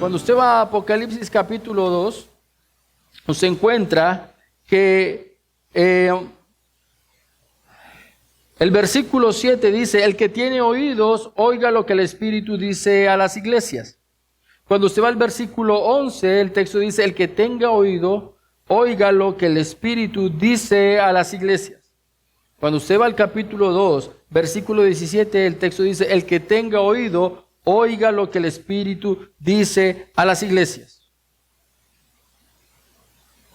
Cuando usted va a Apocalipsis capítulo 2, usted encuentra que el versículo 7 dice, el que tiene oídos, oiga lo que el Espíritu dice a las iglesias. Cuando usted va al versículo 11, el texto dice, el que tenga oído, oiga lo que el Espíritu dice a las iglesias. Cuando usted va al capítulo 2, versículo 17, el texto dice, el que tenga oído, oiga lo que el Espíritu dice a las iglesias.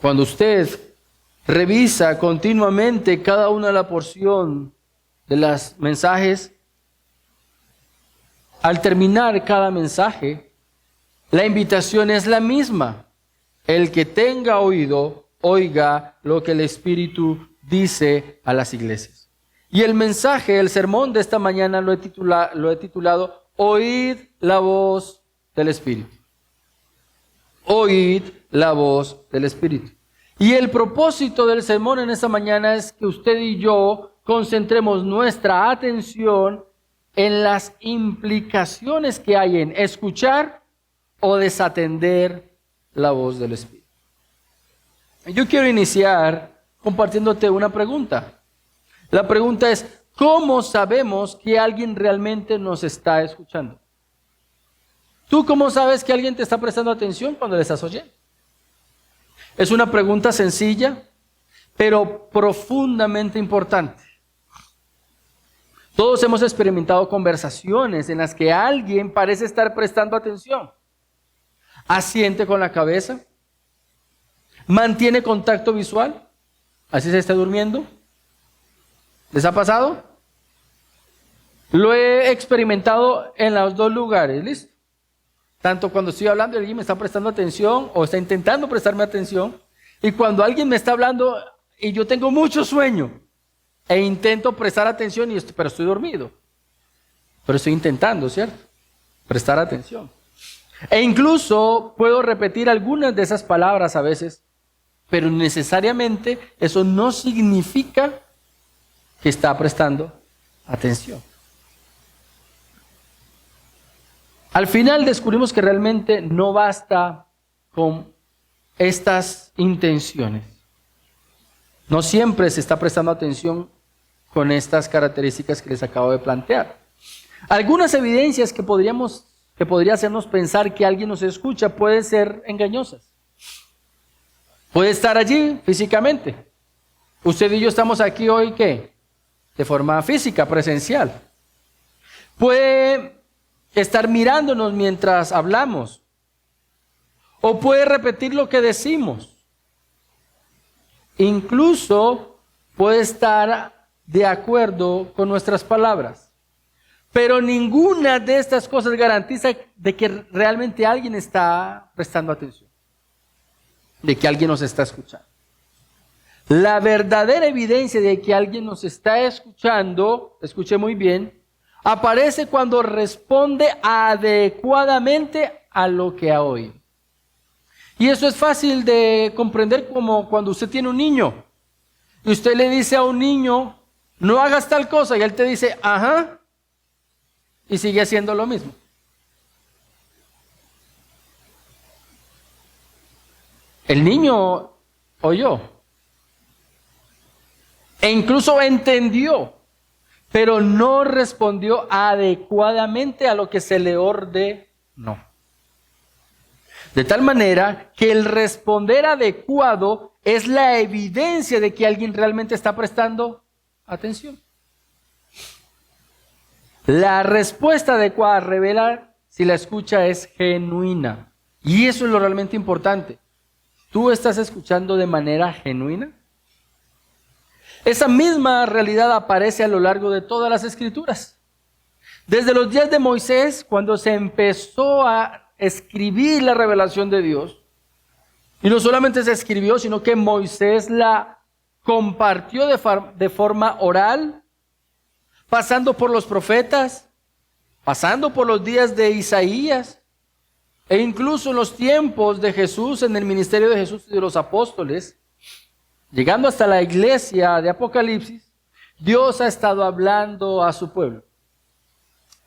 Cuando usted revisa continuamente cada una de la porción de los mensajes, al terminar cada mensaje, la invitación es la misma. El que tenga oído, oiga lo que el Espíritu dice a las iglesias. Y el mensaje, el sermón de esta mañana lo he titulado Oíd la voz del Espíritu. Oíd la voz del Espíritu. Y el propósito del sermón en esta mañana es que usted y yo concentremos nuestra atención en las implicaciones que hay en escuchar o desatender la voz del Espíritu. Yo quiero iniciar compartiéndote una pregunta. La pregunta es, ¿cómo sabemos que alguien realmente nos está escuchando? ¿Tú cómo sabes que alguien te está prestando atención cuando le estás oyendo? Es una pregunta sencilla, pero profundamente importante. Todos hemos experimentado conversaciones en las que alguien parece estar prestando atención. Asiente con la cabeza, mantiene contacto visual, así se está durmiendo. ¿Les ha pasado? Lo he experimentado en los dos lugares, ¿listo? Tanto cuando estoy hablando y alguien me está prestando atención o está intentando prestarme atención, y cuando alguien me está hablando y yo tengo mucho sueño e intento prestar atención, pero estoy dormido. Pero estoy intentando, ¿cierto? Prestar atención. E incluso puedo repetir algunas de esas palabras a veces, pero necesariamente eso no significa que está prestando atención. Al final descubrimos que realmente no basta con estas intenciones. No siempre se está prestando atención con estas características que les acabo de plantear. Algunas evidencias que podría hacernos pensar que alguien nos escucha pueden ser engañosas. Puede estar allí físicamente. Usted y yo estamos aquí hoy, ¿qué? De forma física, presencial. Puede estar mirándonos mientras hablamos. O puede repetir lo que decimos. Incluso puede estar de acuerdo con nuestras palabras. Pero ninguna de estas cosas garantiza de que realmente alguien está prestando atención. De que alguien nos está escuchando. La verdadera evidencia de que alguien nos está escuchando, escuche muy bien, aparece cuando responde adecuadamente a lo que ha oído. Y eso es fácil de comprender como cuando usted tiene un niño. Y usted le dice a un niño, no hagas tal cosa, y él te dice, ajá, y sigue haciendo lo mismo. El niño oyó. E incluso entendió, pero no respondió adecuadamente a lo que se le ordenó. De tal manera que el responder adecuado es la evidencia de que alguien realmente está prestando atención. La respuesta adecuada revela si la escucha es genuina. Y eso es lo realmente importante. ¿Tú estás escuchando de manera genuina? Esa misma realidad aparece a lo largo de todas las Escrituras. Desde los días de Moisés, cuando se empezó a escribir la revelación de Dios, y no solamente se escribió, sino que Moisés la compartió de forma oral, pasando por los profetas, pasando por los días de Isaías, e incluso en los tiempos de Jesús, en el ministerio de Jesús y de los apóstoles, llegando hasta la iglesia de Apocalipsis, Dios ha estado hablando a su pueblo.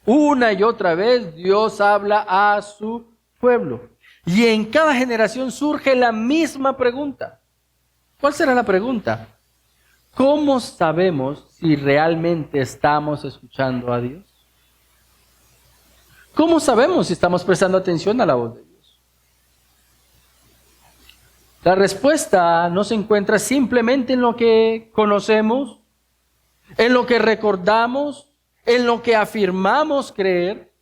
Una y otra vez Dios habla a su pueblo. Y en cada generación surge la misma pregunta. ¿Cuál será la pregunta? ¿Cómo sabemos si realmente estamos escuchando a Dios? ¿Cómo sabemos si estamos prestando atención a la voz de Dios? La respuesta no se encuentra simplemente en lo que conocemos, en lo que recordamos, en lo que afirmamos creer.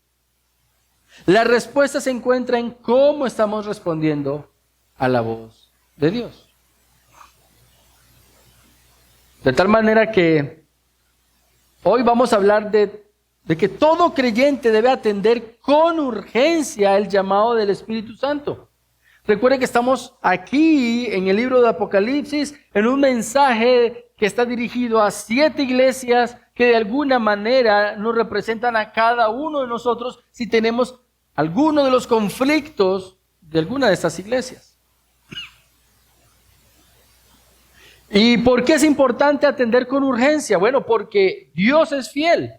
La respuesta se encuentra en cómo estamos respondiendo a la voz de Dios. De tal manera que hoy vamos a hablar de que todo creyente debe atender con urgencia el llamado del Espíritu Santo. Recuerde que estamos aquí en el libro de Apocalipsis en un mensaje que está dirigido a 7 iglesias que de alguna manera nos representan a cada uno de nosotros si tenemos alguno de los conflictos de alguna de estas iglesias. ¿Y por qué es importante atender con urgencia? Bueno, porque Dios es fiel.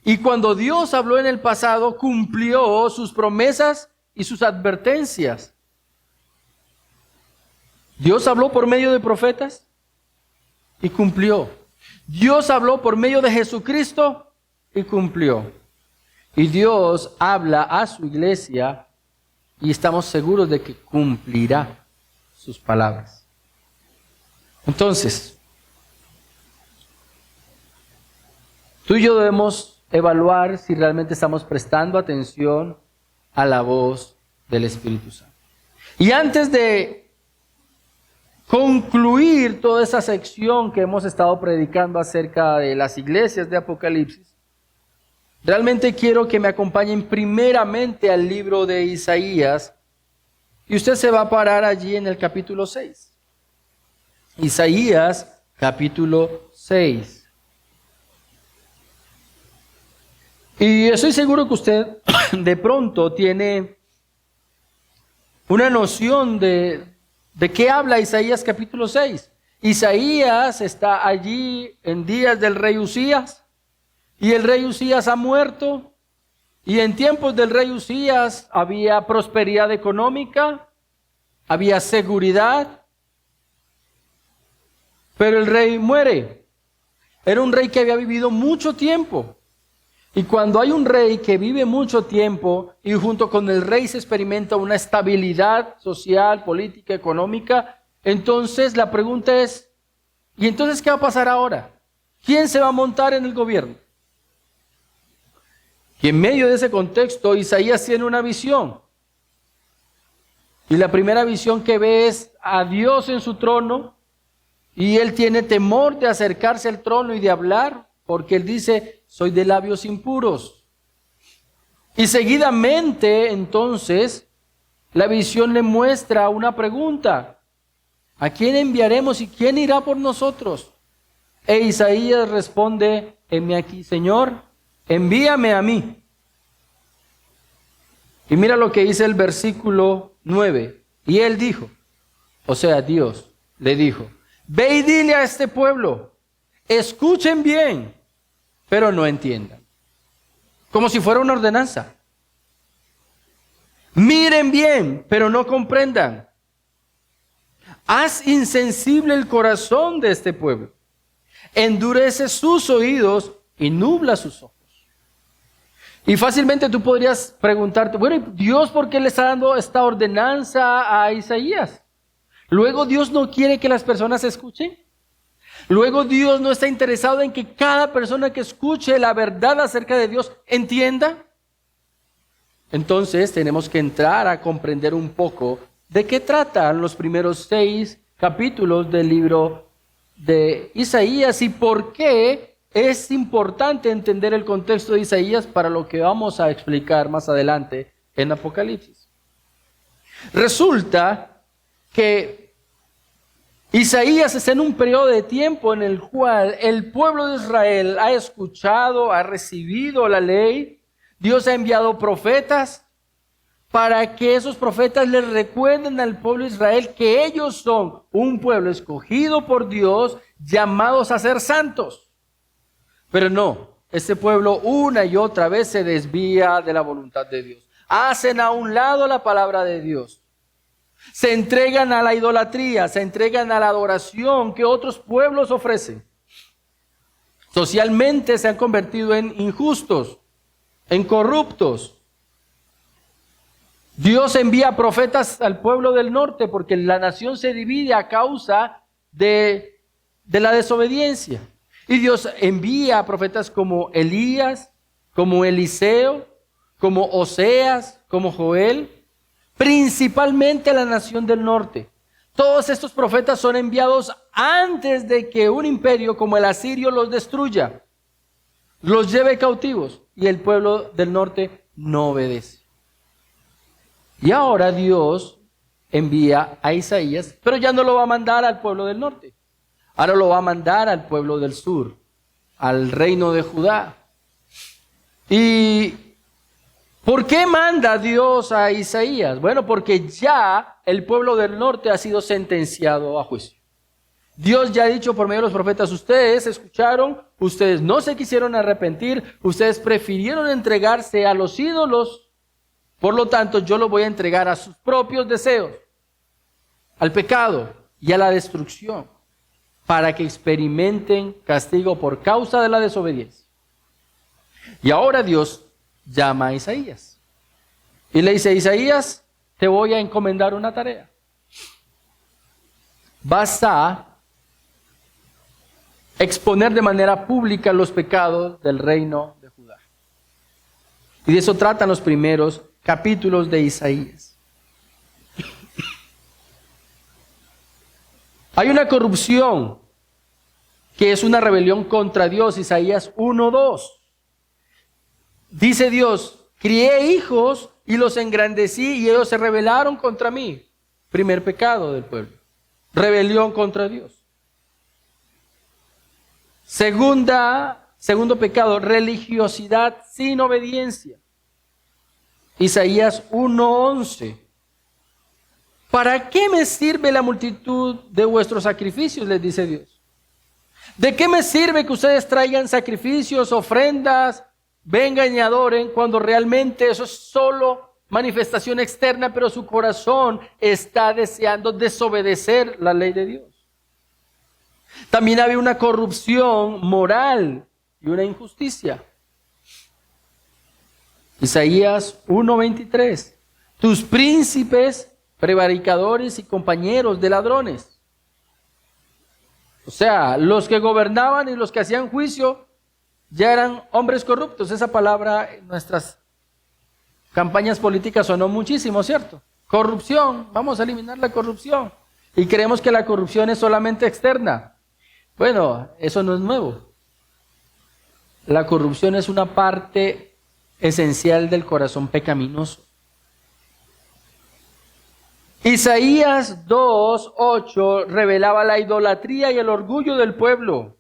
Y cuando Dios habló en el pasado, cumplió sus promesas y sus advertencias. Dios habló por medio de profetas y cumplió. Dios habló por medio de Jesucristo y cumplió. Y Dios habla a su iglesia y estamos seguros de que cumplirá sus palabras. Entonces, tú y yo debemos evaluar si realmente estamos prestando atención a la voz del Espíritu Santo. Y antes de concluir toda esa sección que hemos estado predicando acerca de las iglesias de Apocalipsis, realmente quiero que me acompañen primeramente al libro de Isaías y usted se va a parar allí en el capítulo 6. Isaías capítulo 6. Y estoy seguro que usted de pronto tiene una noción de qué habla Isaías capítulo 6. Isaías está allí en días del rey Usías y el rey Usías ha muerto y en tiempos del rey Usías había prosperidad económica, había seguridad. Pero el rey muere. Era un rey que había vivido mucho tiempo. Y cuando hay un rey que vive mucho tiempo y junto con el rey se experimenta una estabilidad social, política, económica, entonces la pregunta es, ¿y entonces qué va a pasar ahora? ¿Quién se va a montar en el gobierno? Y en medio de ese contexto, Isaías tiene una visión. Y la primera visión que ve es a Dios en su trono. Y él tiene temor de acercarse al trono y de hablar, porque él dice, soy de labios impuros. Y seguidamente, entonces, la visión le muestra una pregunta. ¿A quién enviaremos y quién irá por nosotros? E Isaías responde, heme aquí, Señor, envíame a mí. Y mira lo que dice el versículo 9. Y él dijo, o sea, Dios le dijo, ve y dile a este pueblo, escuchen bien, pero no entiendan. Como si fuera una ordenanza. Miren bien, pero no comprendan. Haz insensible el corazón de este pueblo. Endurece sus oídos y nubla sus ojos. Y fácilmente tú podrías preguntarte, bueno, ¿Dios por qué le está dando esta ordenanza a Isaías? Luego Dios no quiere que las personas escuchen. Luego Dios no está interesado en que cada persona que escuche la verdad acerca de Dios entienda. Entonces tenemos que entrar a comprender un poco de qué tratan los primeros 6 capítulos del libro de Isaías y por qué es importante entender el contexto de Isaías para lo que vamos a explicar más adelante en Apocalipsis. Resulta que Isaías está en un periodo de tiempo en el cual el pueblo de Israel ha escuchado, ha recibido la ley. Dios ha enviado profetas para que esos profetas les recuerden al pueblo de Israel que ellos son un pueblo escogido por Dios, llamados a ser santos. Pero no, este pueblo una y otra vez se desvía de la voluntad de Dios. hacen a un lado la palabra de Dios. Se entregan a la idolatría, se entregan a la adoración que otros pueblos ofrecen. Socialmente se han convertido en injustos, en corruptos. Dios envía profetas al pueblo del norte porque la nación se divide a causa de la desobediencia. Y Dios envía a profetas como Elías, como Eliseo, como Oseas, como Joel, principalmente a la nación del norte. Todos estos profetas son enviados antes de que un imperio como el asirio los destruya, los lleve cautivos, y el pueblo del norte no obedece. Y ahora Dios envía a Isaías, pero ya no lo va a mandar al pueblo del norte. Ahora lo va a mandar al pueblo del sur, al reino de Judá. ¿Y por qué manda Dios a Isaías? Bueno, porque ya el pueblo del norte ha sido sentenciado a juicio. Dios ya ha dicho por medio de los profetas, ustedes escucharon, ustedes no se quisieron arrepentir, ustedes prefirieron entregarse a los ídolos, por lo tanto yo los voy a entregar a sus propios deseos, al pecado y a la destrucción, para que experimenten castigo por causa de la desobediencia. Y ahora Dios llama a Isaías y le dice, Isaías, te voy a encomendar una tarea. Vas a exponer de manera pública los pecados del reino de Judá. Y de eso tratan los primeros capítulos de Isaías. Hay una corrupción que es una rebelión contra Dios. Isaías 1:2. Dice Dios, crié hijos y los engrandecí y ellos se rebelaron contra mí. Primer pecado del pueblo. Rebelión contra Dios. Segundo pecado, religiosidad sin obediencia. Isaías 1:11. ¿Para qué me sirve la multitud de vuestros sacrificios? Les dice Dios. ¿De qué me sirve que ustedes traigan sacrificios, ofrendas, vengan y adoren, cuando realmente eso es solo manifestación externa, pero su corazón está deseando desobedecer la ley de Dios? También había una corrupción moral y una injusticia. Isaías 1:23. Tus príncipes, prevaricadores y compañeros de ladrones. O sea, los que gobernaban y los que hacían juicio ya eran hombres corruptos. Esa palabra en nuestras campañas políticas sonó muchísimo, ¿cierto? Corrupción, vamos a eliminar la corrupción. Y creemos que la corrupción es solamente externa. Bueno, eso no es nuevo. La corrupción es una parte esencial del corazón pecaminoso. Isaías 2:8 revelaba la idolatría y el orgullo del pueblo.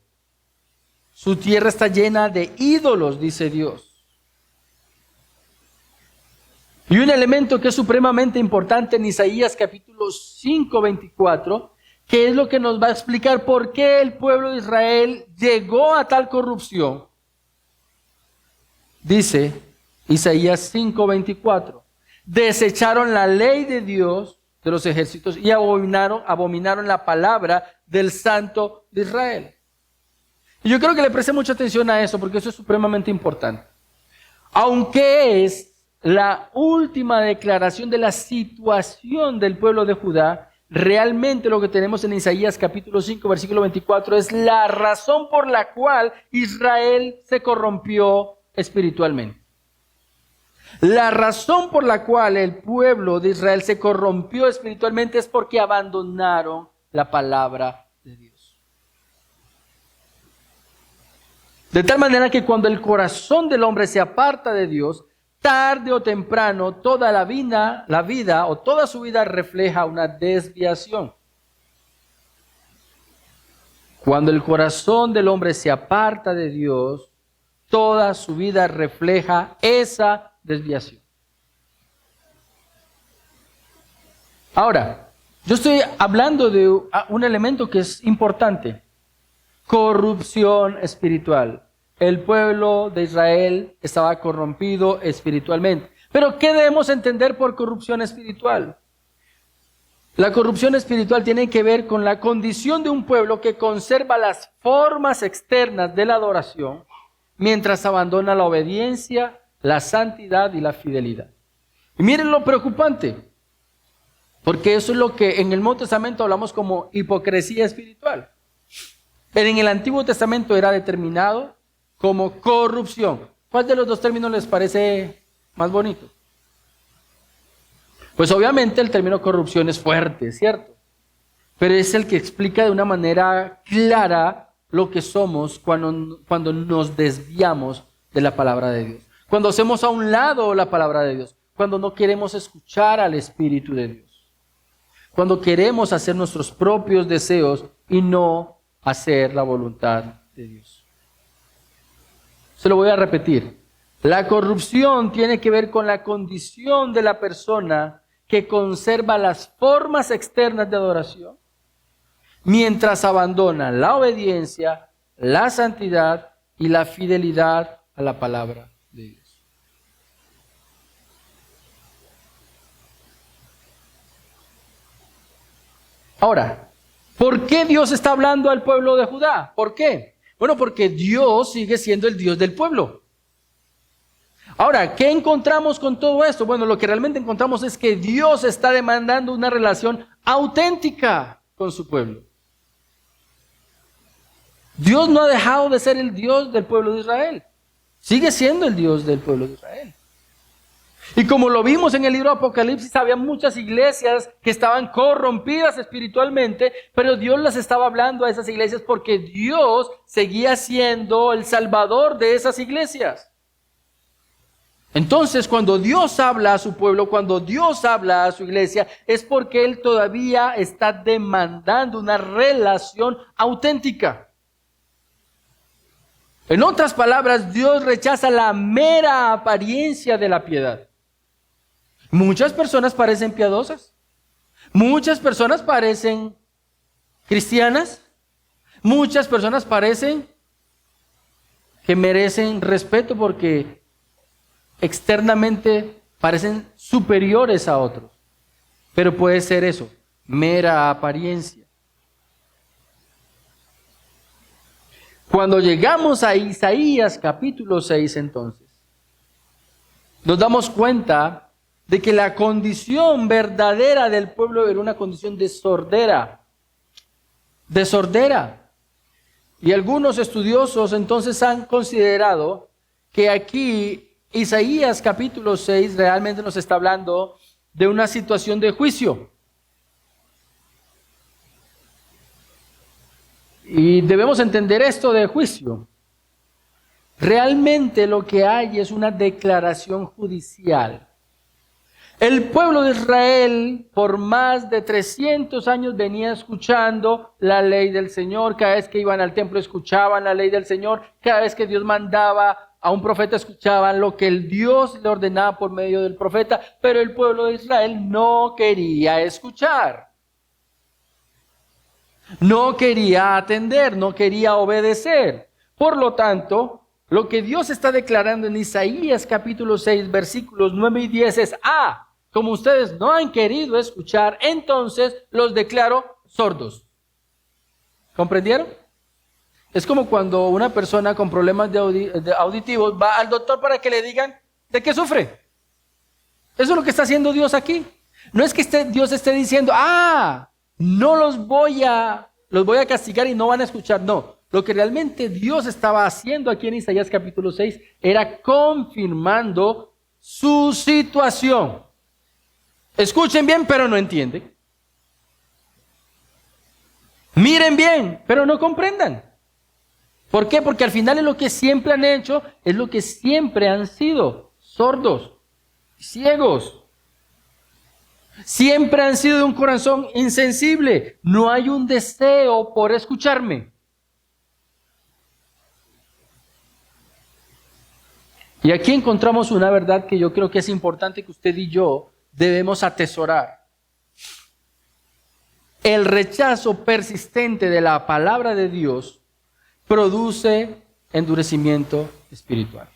Su tierra está llena de ídolos, dice Dios. Y un elemento que es supremamente importante en Isaías capítulo 5:24, que es lo que nos va a explicar por qué el pueblo de Israel llegó a tal corrupción. Dice Isaías 5:24, desecharon la ley de Dios de los ejércitos y abominaron la palabra del Santo de Israel. Y yo creo que le preste mucha atención a eso, porque eso es supremamente importante. Aunque es la última declaración de la situación del pueblo de Judá, realmente lo que tenemos en Isaías capítulo 5, versículo 24, es la razón por la cual Israel se corrompió espiritualmente. La razón por la cual el pueblo de Israel se corrompió espiritualmente es porque abandonaron la palabra de Dios. De tal manera que cuando el corazón del hombre se aparta de Dios, tarde o temprano toda la vida o toda su vida refleja una desviación. Cuando el corazón del hombre se aparta de Dios, toda su vida refleja esa desviación. Ahora, yo estoy hablando de un elemento que es importante: corrupción espiritual. El pueblo de Israel estaba corrompido espiritualmente. Pero ¿qué debemos entender por corrupción espiritual? La corrupción espiritual tiene que ver con la condición de un pueblo que conserva las formas externas de la adoración mientras abandona la obediencia, la santidad y la fidelidad. Y miren lo preocupante, porque eso es lo que en el Nuevo Testamento hablamos como hipocresía espiritual. Pero en el Antiguo Testamento era determinado como corrupción. ¿Cuál de los dos términos les parece más bonito? Pues obviamente el término corrupción es fuerte, ¿cierto? Pero es el que explica de una manera clara lo que somos cuando nos desviamos de la palabra de Dios. Cuando hacemos a un lado la palabra de Dios. Cuando no queremos escuchar al Espíritu de Dios. Cuando queremos hacer nuestros propios deseos y no hacer la voluntad de Dios. Se lo voy a repetir. La corrupción tiene que ver con la condición de la persona que conserva las formas externas de adoración, mientras abandona la obediencia, la santidad y la fidelidad a la palabra de Dios. Ahora, ¿por qué Dios está hablando al pueblo de Judá? ¿Por qué? Bueno, porque Dios sigue siendo el Dios del pueblo. Ahora, ¿qué encontramos con todo esto? Bueno, lo que realmente encontramos es que Dios está demandando una relación auténtica con su pueblo. Dios no ha dejado de ser el Dios del pueblo de Israel. Sigue siendo el Dios del pueblo de Israel. Y como lo vimos en el libro de Apocalipsis, había muchas iglesias que estaban corrompidas espiritualmente, pero Dios las estaba hablando a esas iglesias porque Dios seguía siendo el salvador de esas iglesias. Entonces, cuando Dios habla a su pueblo, cuando Dios habla a su iglesia, es porque Él todavía está demandando una relación auténtica. En otras palabras, Dios rechaza la mera apariencia de la piedad. Muchas personas parecen piadosas. Muchas personas parecen cristianas. Muchas personas parecen que merecen respeto porque externamente parecen superiores a otros, pero puede ser eso, mera apariencia. Cuando llegamos a Isaías capítulo 6 entonces, nos damos cuenta de que la condición verdadera del pueblo era una condición de sordera. Y algunos estudiosos entonces han considerado que aquí Isaías capítulo 6 realmente nos está hablando de una situación de juicio. Y debemos entender esto de juicio. Realmente lo que hay es una declaración judicial. El pueblo de Israel por más de 300 años venía escuchando la ley del Señor. Cada vez que iban al templo escuchaban la ley del Señor. Cada vez que Dios mandaba a un profeta escuchaban lo que el Dios le ordenaba por medio del profeta, pero el pueblo de Israel no quería escuchar. No quería atender, no quería obedecer. Por lo tanto, lo que Dios está declarando en Isaías capítulo 6, versículos 9 y 10 es: como ustedes no han querido escuchar, entonces los declaro sordos. ¿Comprendieron? Es como cuando una persona con problemas de auditivos va al doctor para que le digan de qué sufre. Eso es lo que está haciendo Dios aquí. No es que Dios esté diciendo, no los voy a castigar y no van a escuchar. No, lo que realmente Dios estaba haciendo aquí en Isaías capítulo 6 era confirmando su situación. Escuchen bien, pero no entienden. Miren bien, pero no comprendan. ¿Por qué? Porque al final es lo que siempre han hecho, es lo que siempre han sido: sordos, ciegos. Siempre han sido de un corazón insensible. No hay un deseo por escucharme. Y aquí encontramos una verdad que yo creo que es importante que usted y yo debemos atesorar. El rechazo persistente de la palabra de Dios produce endurecimiento espiritual.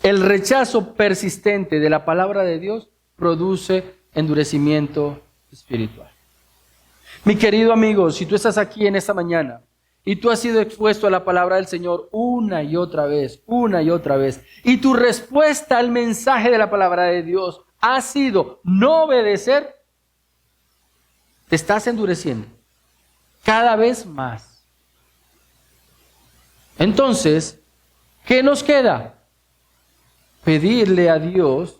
El rechazo persistente de la palabra de Dios produce endurecimiento espiritual. Mi querido amigo, si tú estás aquí en esta mañana y tú has sido expuesto a la palabra del Señor una y otra vez, y tu respuesta al mensaje de la palabra de Dios ha sido no obedecer, te estás endureciendo cada vez más. Entonces, ¿qué nos queda? Pedirle a Dios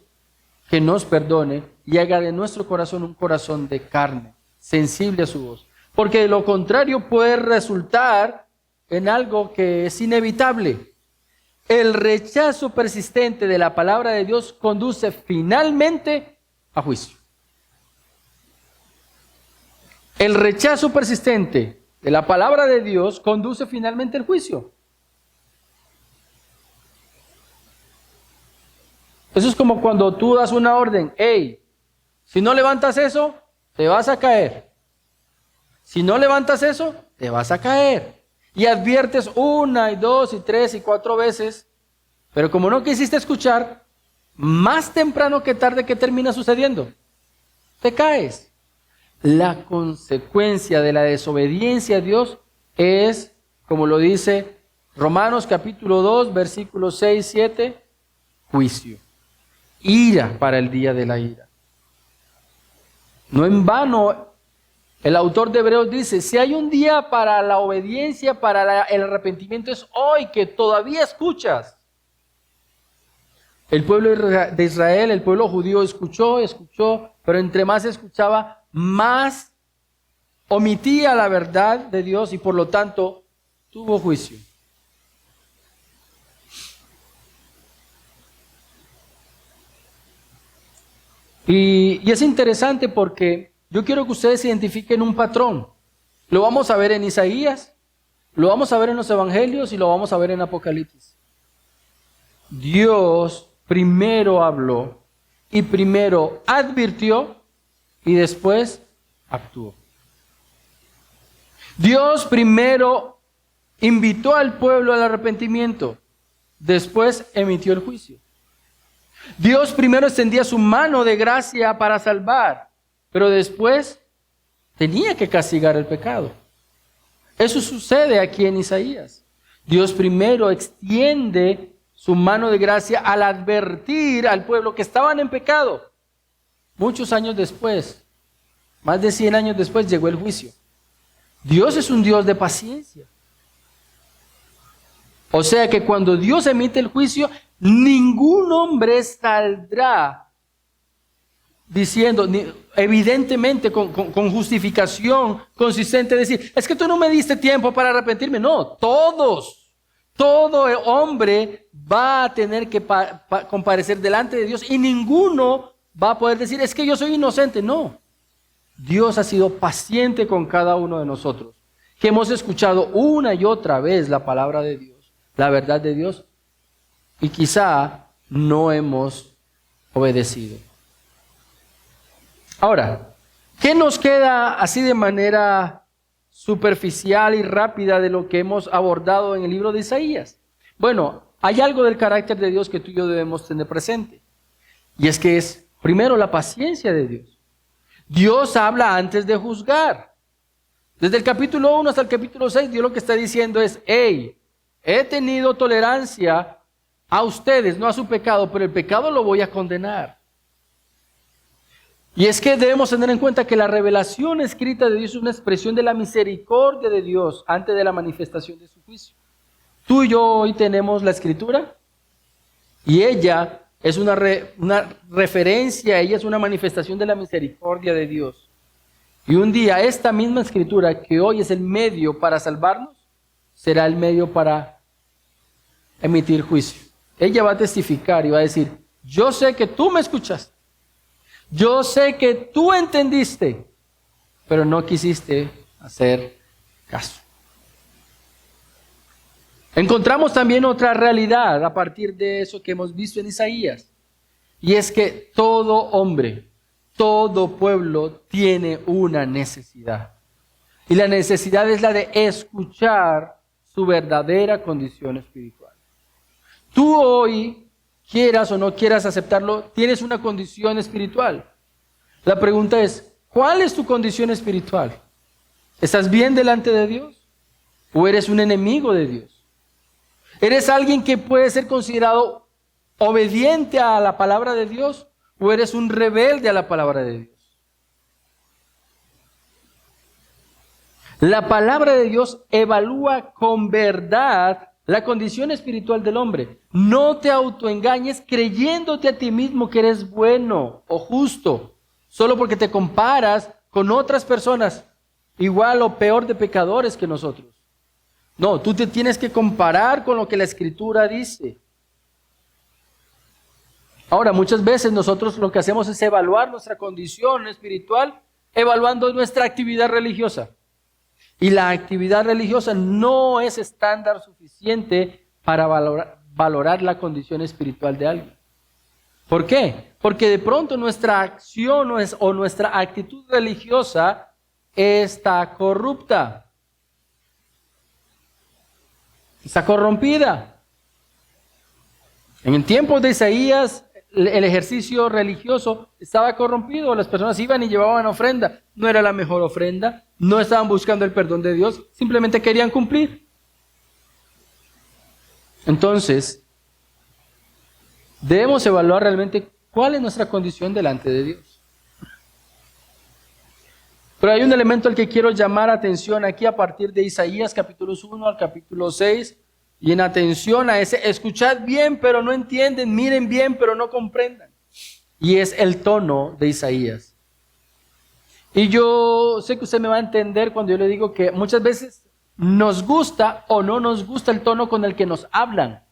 que nos perdone y haga de nuestro corazón un corazón de carne, sensible a su voz. Porque de lo contrario puede resultar en algo que es inevitable. El rechazo persistente de la palabra de Dios conduce finalmente a juicio. El rechazo persistente de la palabra de Dios conduce finalmente al juicio. Eso es como cuando tú das una orden, hey, si no levantas eso, te vas a caer. Si no levantas eso, te vas a caer. Y adviertes 1, 2, 3 y 4 veces, pero como no quisiste escuchar, más temprano que tarde, ¿qué termina sucediendo? Te caes. La consecuencia de la desobediencia a Dios es, como lo dice Romanos capítulo 2, versículos 6, 7, juicio. Ira para el día de la ira. No en vano, el autor de Hebreos dice, si hay un día para la obediencia, para el arrepentimiento, es hoy que todavía escuchas. El pueblo de Israel, el pueblo judío escuchó, pero entre más escuchaba, más omitía la verdad de Dios y por lo tanto tuvo juicio. Y es interesante porque yo quiero que ustedes identifiquen un patrón. Lo vamos a ver en Isaías, lo vamos a ver en los Evangelios y lo vamos a ver en Apocalipsis. Dios primero habló y primero advirtió y después actuó. Dios primero invitó al pueblo al arrepentimiento, después emitió el juicio. Dios primero extendía su mano de gracia para salvar, pero después tenía que castigar el pecado. Eso sucede aquí en Isaías. Dios primero extiende su mano de gracia al advertir al pueblo que estaban en pecado. Muchos años después, más de 100 años después, llegó el juicio. Dios es un Dios de paciencia. O sea que cuando Dios emite el juicio, ningún hombre saldrá diciendo, evidentemente con justificación consistente, decir, es que tú no me diste tiempo para arrepentirme. No, todo hombre va a tener que comparecer delante de Dios y ninguno va a poder decir, es que yo soy inocente. No, Dios ha sido paciente con cada uno de nosotros, que hemos escuchado una y otra vez la palabra de Dios, la verdad de Dios, y quizá no hemos obedecido. Ahora, ¿qué nos queda así de manera superficial y rápida de lo que hemos abordado en el libro de Isaías? Bueno, hay algo del carácter de Dios que tú y yo debemos tener presente. Y es que es, primero, la paciencia de Dios. Dios habla antes de juzgar. Desde el capítulo 1 hasta el capítulo 6, Dios lo que está diciendo es, hey, he tenido tolerancia a ustedes, no a su pecado, pero el pecado lo voy a condenar. Y es que debemos tener en cuenta que la revelación escrita de Dios es una expresión de la misericordia de Dios antes de la manifestación de su juicio. Tú y yo hoy tenemos la escritura y ella es una referencia, ella es una manifestación de la misericordia de Dios. Y un día esta misma escritura que hoy es el medio para salvarnos, será el medio para emitir juicio. Ella va a testificar y va a decir, yo sé que tú me escuchaste, yo sé que tú entendiste, pero no quisiste hacer caso. Encontramos también otra realidad a partir de eso que hemos visto en Isaías, y es que todo hombre, todo pueblo tiene una necesidad, y la necesidad es la de escuchar su verdadera condición espiritual. Tú hoy quieras o no quieras aceptarlo, tienes una condición espiritual. La pregunta es, ¿cuál es tu condición espiritual? ¿Estás bien delante de Dios? ¿O eres un enemigo de Dios? ¿Eres alguien que puede ser considerado obediente a la palabra de Dios? ¿O eres un rebelde a la palabra de Dios? La palabra de Dios evalúa con verdad la condición espiritual del hombre. No te autoengañes creyéndote a ti mismo que eres bueno o justo, solo porque te comparas con otras personas igual o peor de pecadores que nosotros. No, tú te tienes que comparar con lo que la Escritura dice. Ahora, muchas veces nosotros lo que hacemos es evaluar nuestra condición espiritual evaluando nuestra actividad religiosa. Y la actividad religiosa no es estándar suficiente para valorar la condición espiritual de alguien. ¿Por qué? Porque de pronto nuestra acción o nuestra actitud religiosa está corrupta. Está corrompida. En el tiempo de Isaías, el ejercicio religioso estaba corrompido. Las personas iban y llevaban ofrenda. No era la mejor ofrenda. No estaban buscando el perdón de Dios. Simplemente querían cumplir. Entonces, debemos evaluar realmente cuál es nuestra condición delante de Dios. Pero hay un elemento al que quiero llamar atención aquí a partir de Isaías capítulos 1 al capítulo 6. Y en atención a ese, escuchad bien pero no entienden, miren bien pero no comprendan. Y es el tono de Isaías. Y yo sé que usted me va a entender cuando yo le digo que muchas veces nos gusta o no nos gusta el tono con el que nos hablan.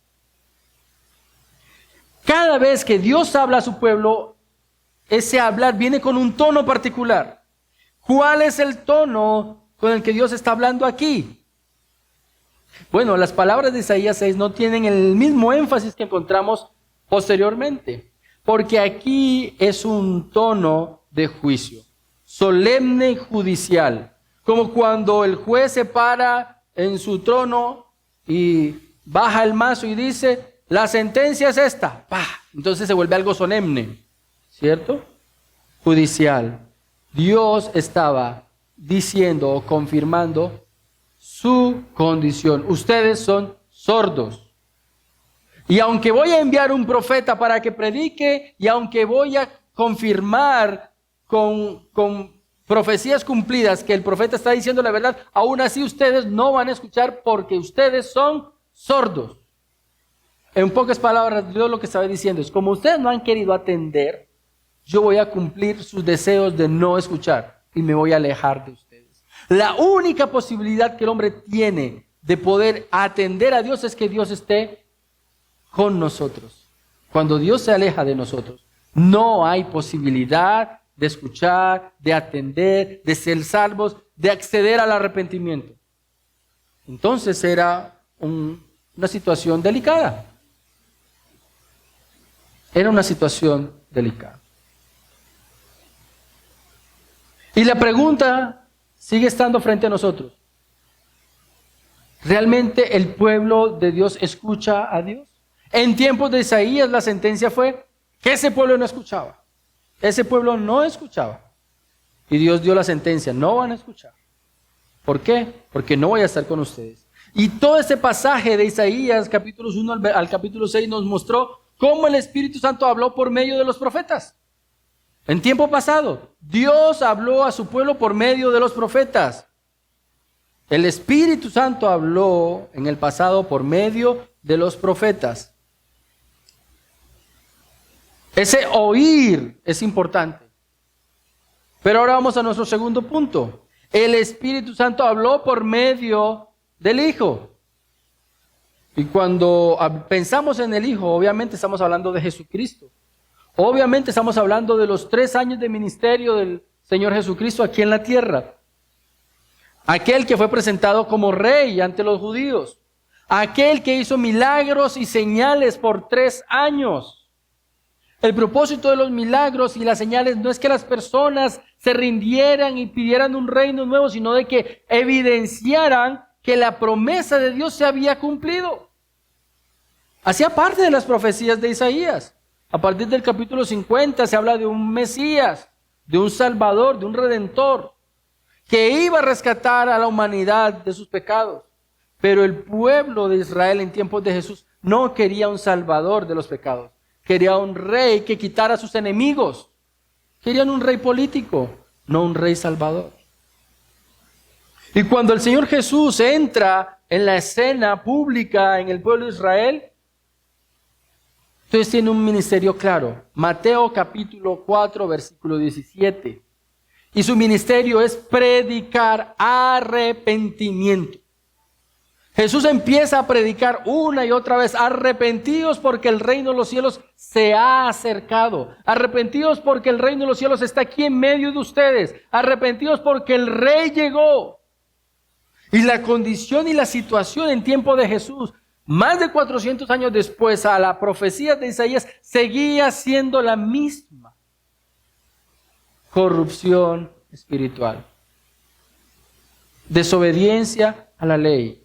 Cada vez que Dios habla a su pueblo, ese hablar viene con un tono particular. ¿Cuál es el tono con el que Dios está hablando aquí? Bueno, las palabras de Isaías 6 no tienen el mismo énfasis que encontramos posteriormente, porque aquí es un tono de juicio, solemne y judicial, como cuando el juez se para en su trono y baja el mazo y dice, la sentencia es esta, ¡pah! Entonces se vuelve algo solemne, ¿cierto? Judicial. Dios estaba diciendo o confirmando su condición. Ustedes son sordos. Y aunque voy a enviar un profeta para que predique, y aunque voy a confirmar con profecías cumplidas que el profeta está diciendo la verdad, aún así ustedes no van a escuchar porque ustedes son sordos. En pocas palabras, Dios lo que estaba diciendo es, como ustedes no han querido atender, yo voy a cumplir sus deseos de no escuchar y me voy a alejar de ustedes. La única posibilidad que el hombre tiene de poder atender a Dios es que Dios esté con nosotros. Cuando Dios se aleja de nosotros, no hay posibilidad de escuchar, de atender, de ser salvos, de acceder al arrepentimiento. Entonces era una situación delicada. Era una situación delicada. Y la pregunta sigue estando frente a nosotros. ¿Realmente el pueblo de Dios escucha a Dios? En tiempos de Isaías la sentencia fue que ese pueblo no escuchaba. Ese pueblo no escuchaba. Y Dios dio la sentencia, no van a escuchar. ¿Por qué? Porque no voy a estar con ustedes. Y todo ese pasaje de Isaías, capítulos 1 al capítulo 6, nos mostró cómo el Espíritu Santo habló por medio de los profetas. En tiempo pasado, Dios habló a su pueblo por medio de los profetas. El Espíritu Santo habló en el pasado por medio de los profetas. Ese oír es importante. Pero ahora vamos a nuestro segundo punto. El Espíritu Santo habló por medio del Hijo. Y cuando pensamos en el Hijo, obviamente estamos hablando de Jesucristo. Obviamente estamos hablando de los 3 años de ministerio del Señor Jesucristo aquí en la tierra. Aquel que fue presentado como rey ante los judíos. Aquel que hizo milagros y señales por 3 años. El propósito de los milagros y las señales no es que las personas se rindieran y pidieran un reino nuevo, sino de que evidenciaran que la promesa de Dios se había cumplido. Hacía parte de las profecías de Isaías. A partir del capítulo 50 se habla de un Mesías, de un Salvador, de un Redentor, que iba a rescatar a la humanidad de sus pecados. Pero el pueblo de Israel en tiempos de Jesús no quería un Salvador de los pecados. Quería un rey que quitara a sus enemigos. Querían un rey político, no un rey salvador. Y cuando el Señor Jesús entra en la escena pública en el pueblo de Israel, entonces tiene un ministerio claro. Mateo capítulo 4, versículo 17. Y su ministerio es predicar arrepentimiento. Jesús empieza a predicar una y otra vez: arrepentidos porque el reino de los cielos se ha acercado. Arrepentidos porque el reino de los cielos está aquí en medio de ustedes. Arrepentidos porque el rey llegó. Y la condición y la situación en tiempo de Jesús, más de 400 años después, a la profecía de Isaías, seguía siendo la misma. Corrupción espiritual. Desobediencia a la ley.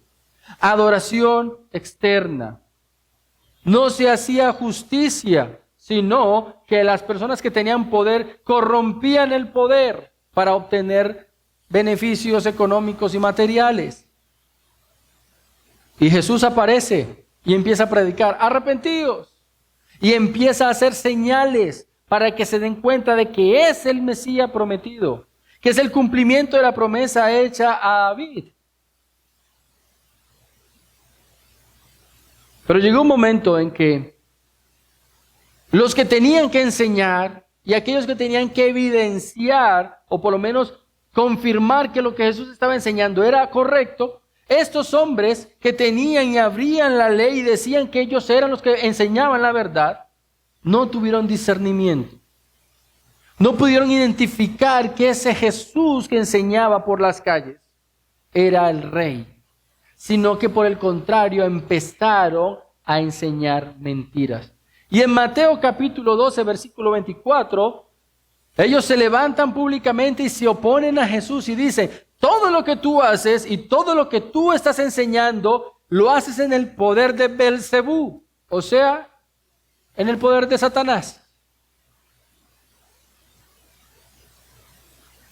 Adoración externa. No se hacía justicia, sino que las personas que tenían poder corrompían el poder para obtener beneficios económicos y materiales. Y Jesús aparece y empieza a predicar: arrepentidos. Y empieza a hacer señales para que se den cuenta de que es el Mesías prometido, que es el cumplimiento de la promesa hecha a David. Pero llegó un momento en que los que tenían que enseñar y aquellos que tenían que evidenciar, o por lo menos confirmar que lo que Jesús estaba enseñando era correcto, estos hombres que tenían y abrían la ley y decían que ellos eran los que enseñaban la verdad, no tuvieron discernimiento. No pudieron identificar que ese Jesús que enseñaba por las calles era el rey, sino que por el contrario empezaron a enseñar mentiras. Y en Mateo capítulo 12, versículo 24, ellos se levantan públicamente y se oponen a Jesús y dicen: todo lo que tú haces y todo lo que tú estás enseñando, lo haces en el poder de Belcebú, o sea, en el poder de Satanás.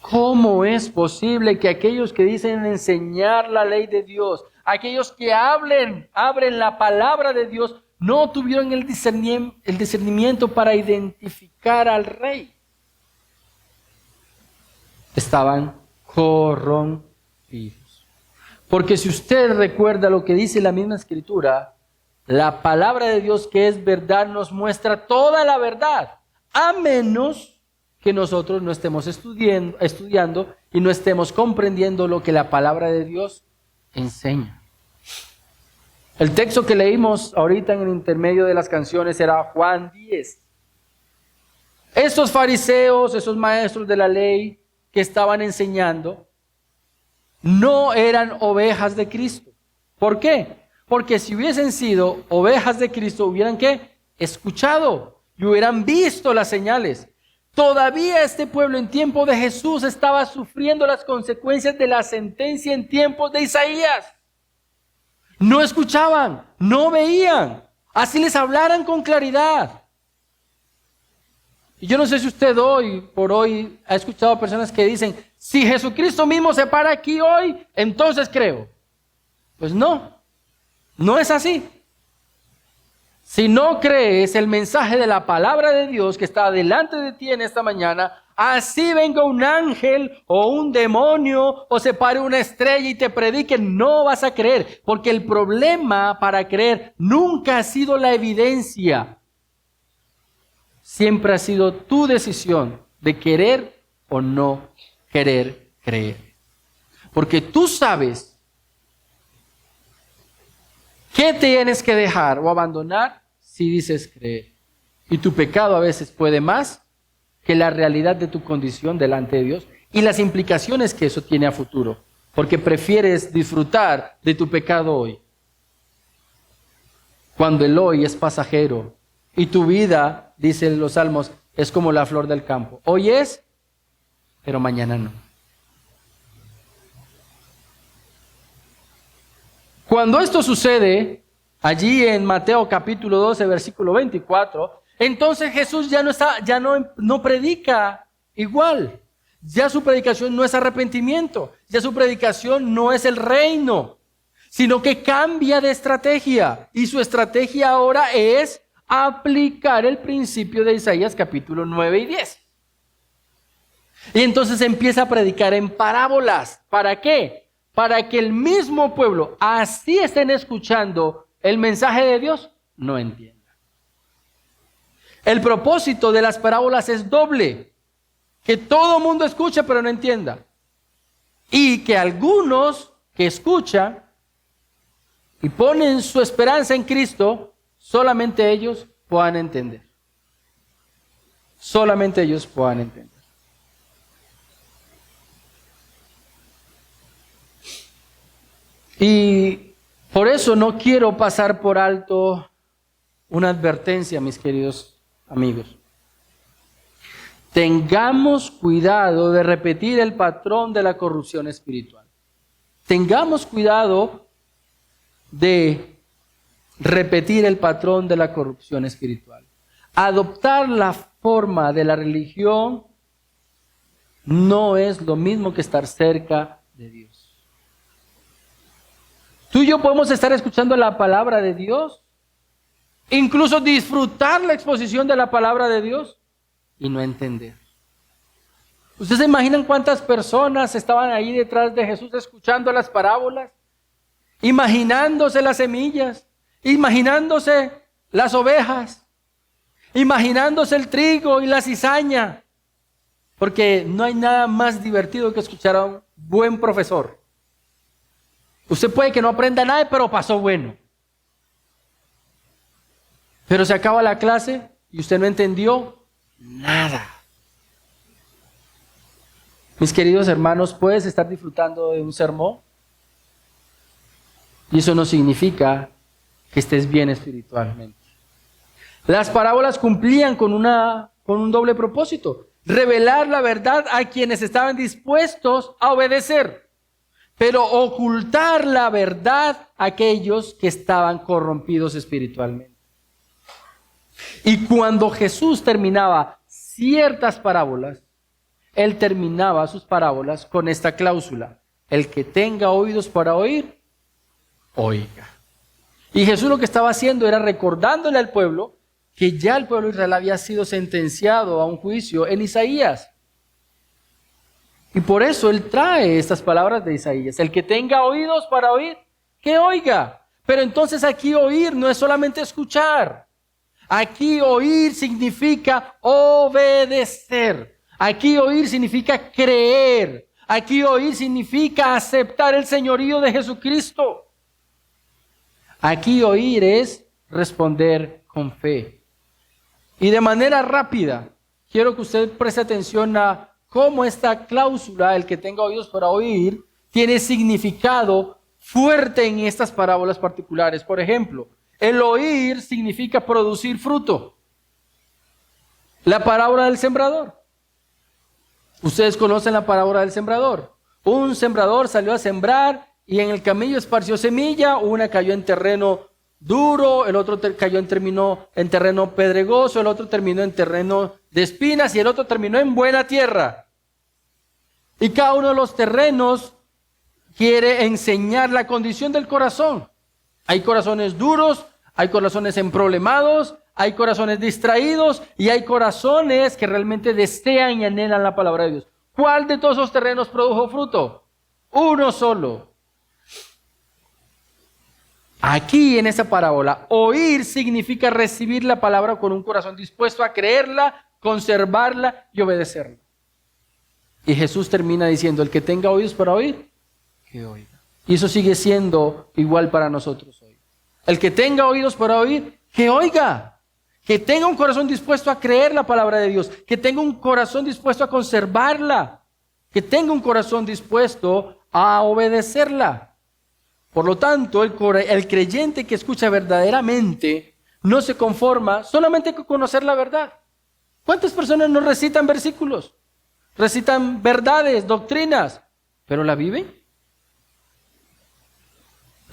¿Cómo es posible que aquellos que dicen enseñar la ley de Dios, aquellos que abren la palabra de Dios, no tuvieron el discernimiento para identificar al rey? Estaban corrompidos. Porque si usted recuerda lo que dice la misma Escritura, la palabra de Dios, que es verdad, nos muestra toda la verdad, a menos que nosotros no estemos estudiando y no estemos comprendiendo lo que la palabra de Dios enseña. El texto que leímos ahorita en el intermedio de las canciones era Juan 10. Estos fariseos, esos maestros de la ley que estaban enseñando, no eran ovejas de Cristo. ¿Por qué? Porque si hubiesen sido ovejas de Cristo, hubieran ¿qué? Escuchado y hubieran visto las señales. Todavía este pueblo en tiempo de Jesús estaba sufriendo las consecuencias de la sentencia en tiempos de Isaías. No escuchaban, no veían, así les hablaran con claridad. Y yo no sé si usted por hoy ha escuchado a personas que dicen: si Jesucristo mismo se para aquí hoy, entonces creo. Pues no, no es así. Si no crees el mensaje de la palabra de Dios que está delante de ti en esta mañana, así venga un ángel o un demonio o se pare una estrella y te predique, no vas a creer. Porque el problema para creer nunca ha sido la evidencia. Siempre ha sido tu decisión de querer o no querer creer. Porque tú sabes ¿qué tienes que dejar o abandonar si dices creer? Y tu pecado a veces puede más que la realidad de tu condición delante de Dios y las implicaciones que eso tiene a futuro. Porque prefieres disfrutar de tu pecado hoy, cuando el hoy es pasajero. Y tu vida, dicen los salmos, es como la flor del campo. Hoy es, pero mañana no. Cuando esto sucede, allí en Mateo capítulo 12, versículo 24, entonces Jesús no predica igual. Ya su predicación no es arrepentimiento, ya su predicación no es el reino, sino que cambia de estrategia. Y su estrategia ahora es aplicar el principio de Isaías capítulo 9 y 10. Y entonces empieza a predicar en parábolas. ¿Para qué? Para que el mismo pueblo, así estén escuchando el mensaje de Dios, no entienda. El propósito de las parábolas es doble. Que todo mundo escuche pero no entienda. Y que algunos que escuchan y ponen su esperanza en Cristo, solamente ellos puedan entender. Solamente ellos puedan entender. Y por eso no quiero pasar por alto una advertencia, mis queridos amigos. Tengamos cuidado de repetir el patrón de la corrupción espiritual. Tengamos cuidado de repetir el patrón de la corrupción espiritual. Adoptar la forma de la religión no es lo mismo que estar cerca de Dios. Tú y yo podemos estar escuchando la palabra de Dios, incluso disfrutar la exposición de la palabra de Dios y no entender. ¿Ustedes se imaginan cuántas personas estaban ahí detrás de Jesús escuchando las parábolas? Imaginándose las semillas, imaginándose las ovejas, imaginándose el trigo y la cizaña. Porque no hay nada más divertido que escuchar a un buen profesor. Usted puede que no aprenda nada, pero pasó bueno. Pero se acaba la clase y usted no entendió nada. Mis queridos hermanos, puedes estar disfrutando de un sermón y eso no significa que estés bien espiritualmente. Las parábolas cumplían con un doble propósito: revelar la verdad a quienes estaban dispuestos a obedecer, pero ocultar la verdad a aquellos que estaban corrompidos espiritualmente. Y cuando Jesús terminaba ciertas parábolas, Él terminaba sus parábolas con esta cláusula: el que tenga oídos para oír, oiga. Y Jesús lo que estaba haciendo era recordándole al pueblo que ya el pueblo de Israel había sido sentenciado a un juicio en Isaías. Y por eso Él trae estas palabras de Isaías: el que tenga oídos para oír, que oiga. Pero entonces aquí oír no es solamente escuchar. Aquí oír significa obedecer. Aquí oír significa creer. Aquí oír significa aceptar el señorío de Jesucristo. Aquí oír es responder con fe. Y de manera rápida, quiero que usted preste atención a cómo esta cláusula, el que tenga oídos para oír, tiene significado fuerte en estas parábolas particulares. Por ejemplo, el oír significa producir fruto. La parábola del sembrador. Ustedes conocen la parábola del sembrador. Un sembrador salió a sembrar y en el camino esparció semilla. Una cayó en terreno duro, el otro cayó en terreno pedregoso, el otro terminó en terreno de espinas y el otro terminó en buena tierra. Y cada uno de los terrenos quiere enseñar la condición del corazón. Hay corazones duros, hay corazones emproblemados, hay corazones distraídos y hay corazones que realmente desean y anhelan la palabra de Dios. ¿Cuál de todos esos terrenos produjo fruto? Uno solo. Aquí en esta parábola, oír significa recibir la palabra con un corazón dispuesto a creerla, conservarla y obedecerla. Y Jesús termina diciendo: el que tenga oídos para oír, que oiga. Y eso sigue siendo igual para nosotros hoy. El que tenga oídos para oír, que oiga. Que tenga un corazón dispuesto a creer la palabra de Dios. Que tenga un corazón dispuesto a conservarla. Que tenga un corazón dispuesto a obedecerla. Por lo tanto, el creyente que escucha verdaderamente no se conforma solamente con conocer la verdad. ¿Cuántas personas no recitan versículos? Recitan verdades, doctrinas, pero ¿la viven?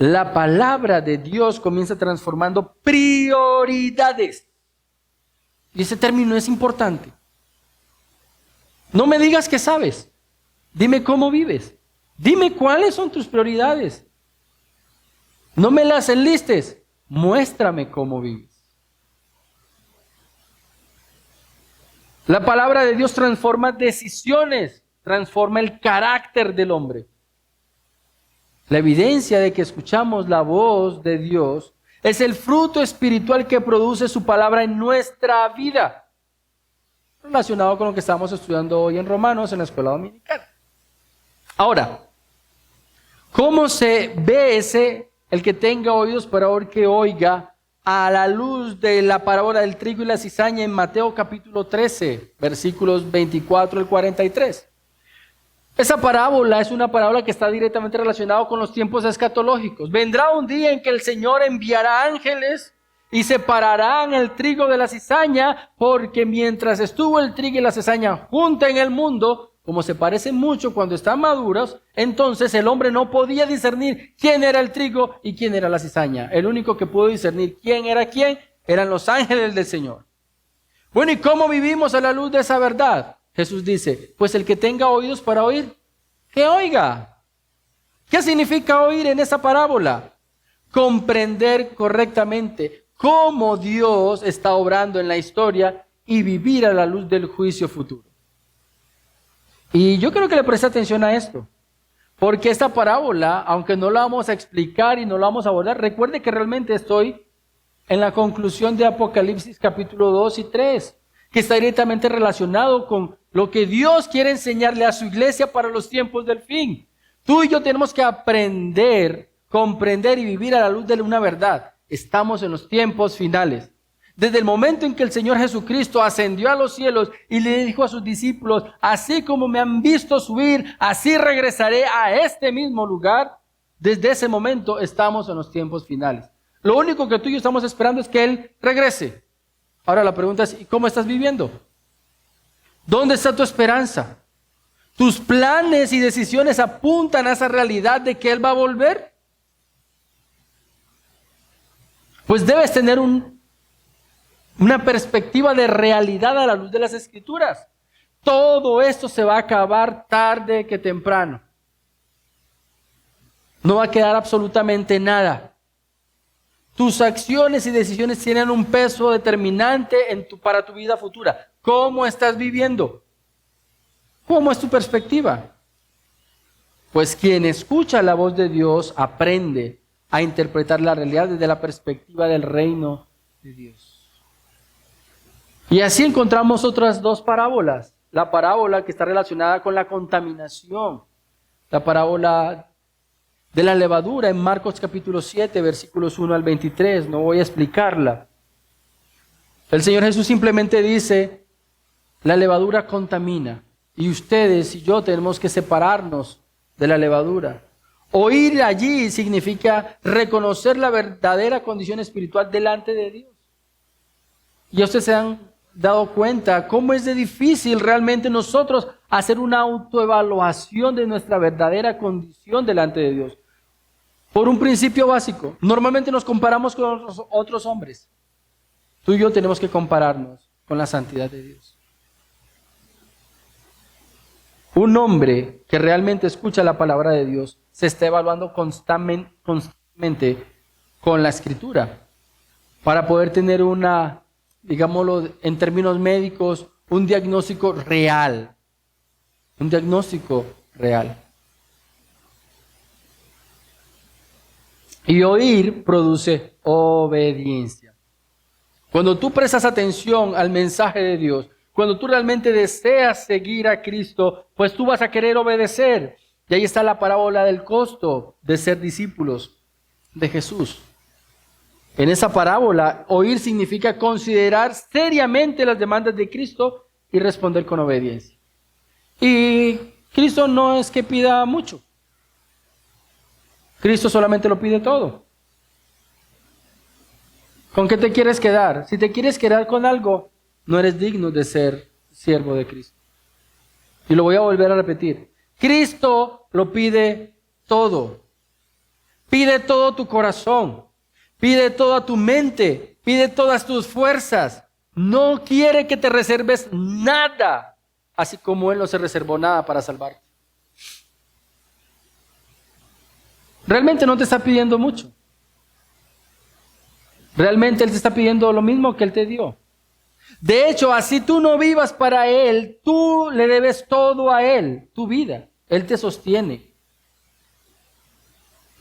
La palabra de Dios comienza transformando prioridades. Y ese término es importante. No me digas que sabes. Dime cómo vives. Dime cuáles son tus prioridades. No me las enlistes. Muéstrame cómo vives. La palabra de Dios transforma decisiones, transforma el carácter del hombre. La evidencia de que escuchamos la voz de Dios es el fruto espiritual que produce su palabra en nuestra vida, relacionado con lo que estamos estudiando hoy en Romanos en la escuela dominical. Ahora, ¿cómo se ve el que tenga oídos para oír que oiga, a la luz de la parábola del trigo y la cizaña en Mateo capítulo 13, versículos 24 al 43? Esa parábola es una parábola que está directamente relacionada con los tiempos escatológicos. Vendrá un día en que el Señor enviará ángeles y separarán el trigo de la cizaña, porque mientras estuvo el trigo y la cizaña juntas en el mundo, como se parecen mucho cuando están maduros, entonces el hombre no podía discernir quién era el trigo y quién era la cizaña. El único que pudo discernir quién era quién eran los ángeles del Señor. Bueno, ¿y cómo vivimos a la luz de esa verdad? Jesús dice, pues el que tenga oídos para oír, que oiga. ¿Qué significa oír en esa parábola? Comprender correctamente cómo Dios está obrando en la historia y vivir a la luz del juicio futuro. Y yo creo que le preste atención a esto, porque esta parábola, aunque no la vamos a explicar y no la vamos a abordar, recuerde que realmente estoy en la conclusión de Apocalipsis capítulo 2 y 3, que está directamente relacionado con lo que Dios quiere enseñarle a su iglesia para los tiempos del fin. Tú y yo tenemos que aprender, comprender y vivir a la luz de una verdad. Estamos en los tiempos finales. Desde el momento en que el Señor Jesucristo ascendió a los cielos y le dijo a sus discípulos, así como me han visto subir, así regresaré a este mismo lugar. Desde ese momento estamos en los tiempos finales. Lo único que tú y yo estamos esperando es que Él regrese. Ahora la pregunta es, ¿y cómo estás viviendo? ¿Dónde está tu esperanza? ¿Tus planes y decisiones apuntan a esa realidad de que Él va a volver? Pues debes tener una perspectiva de realidad a la luz de las Escrituras. Todo esto se va a acabar tarde que temprano. No va a quedar absolutamente nada. Tus acciones y decisiones tienen un peso determinante para tu vida futura. ¿Cómo estás viviendo? ¿Cómo es tu perspectiva? Pues quien escucha la voz de Dios aprende a interpretar la realidad desde la perspectiva del reino de Dios. Y así encontramos otras dos parábolas. La parábola que está relacionada con la contaminación. La parábola de la levadura en Marcos capítulo 7, versículos 1 al 23. No voy a explicarla. El Señor Jesús simplemente dice, la levadura contamina. Y ustedes y yo tenemos que separarnos de la levadura. Oír allí significa reconocer la verdadera condición espiritual delante de Dios. Y ustedes se han dado cuenta cómo es de difícil realmente nosotros hacer una autoevaluación de nuestra verdadera condición delante de Dios. Por un principio básico, normalmente nos comparamos con otros hombres. Tú y yo tenemos que compararnos con la santidad de Dios. Un hombre que realmente escucha la palabra de Dios se está evaluando constantemente con la Escritura para poder tener digámoslo en términos médicos, un diagnóstico real. Un diagnóstico real. Y oír produce obediencia. Cuando tú prestas atención al mensaje de Dios, cuando tú realmente deseas seguir a Cristo, pues tú vas a querer obedecer. Y ahí está la parábola del costo de ser discípulos de Jesús. En esa parábola, oír significa considerar seriamente las demandas de Cristo y responder con obediencia. Y Cristo no es que pida mucho. Cristo solamente lo pide todo. ¿Con qué te quieres quedar? Si te quieres quedar con algo, no eres digno de ser siervo de Cristo. Y lo voy a volver a repetir. Cristo lo pide todo. Pide todo tu corazón, pide toda tu mente, pide todas tus fuerzas. No quiere que te reserves nada, así como Él no se reservó nada para salvarte. Realmente no te está pidiendo mucho. Realmente Él te está pidiendo lo mismo que Él te dio. De hecho, así tú no vivas para Él, tú le debes todo a Él, tu vida. Él te sostiene.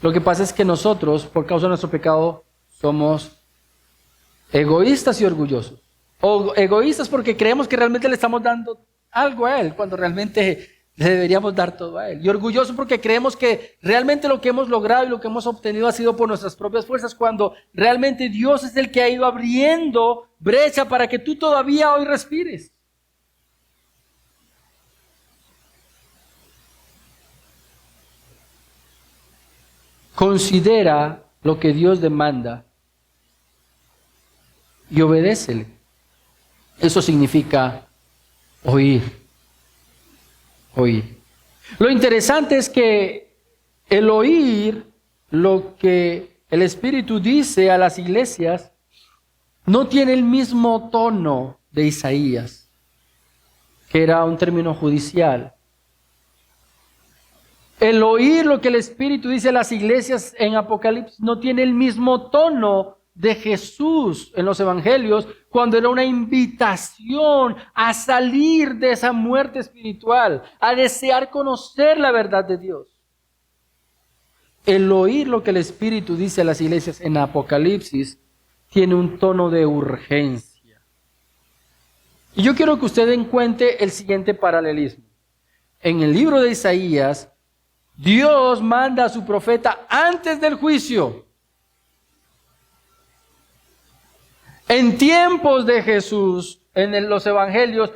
Lo que pasa es que nosotros, por causa de nuestro pecado, somos egoístas y orgullosos. O egoístas porque creemos que realmente le estamos dando algo a Él, cuando realmente le deberíamos dar todo a Él. Y orgullosos porque creemos que realmente lo que hemos logrado y lo que hemos obtenido ha sido por nuestras propias fuerzas, cuando realmente Dios es el que ha ido abriendo brecha para que tú todavía hoy respires. Considera lo que Dios demanda y obedécele. Eso significa oír. Oír. Lo interesante es que el oír lo que el Espíritu dice a las iglesias no tiene el mismo tono de Isaías, que era un término judicial. El oír lo que el Espíritu dice a las iglesias en Apocalipsis no tiene el mismo tono de Jesús en los evangelios, cuando era una invitación a salir de esa muerte espiritual, a desear conocer la verdad de Dios. El oír lo que el Espíritu dice a las iglesias en Apocalipsis tiene un tono de urgencia. Y yo quiero que usted encuentre el siguiente paralelismo. En el libro de Isaías, Dios manda a su profeta antes del juicio. En tiempos de Jesús, en los evangelios,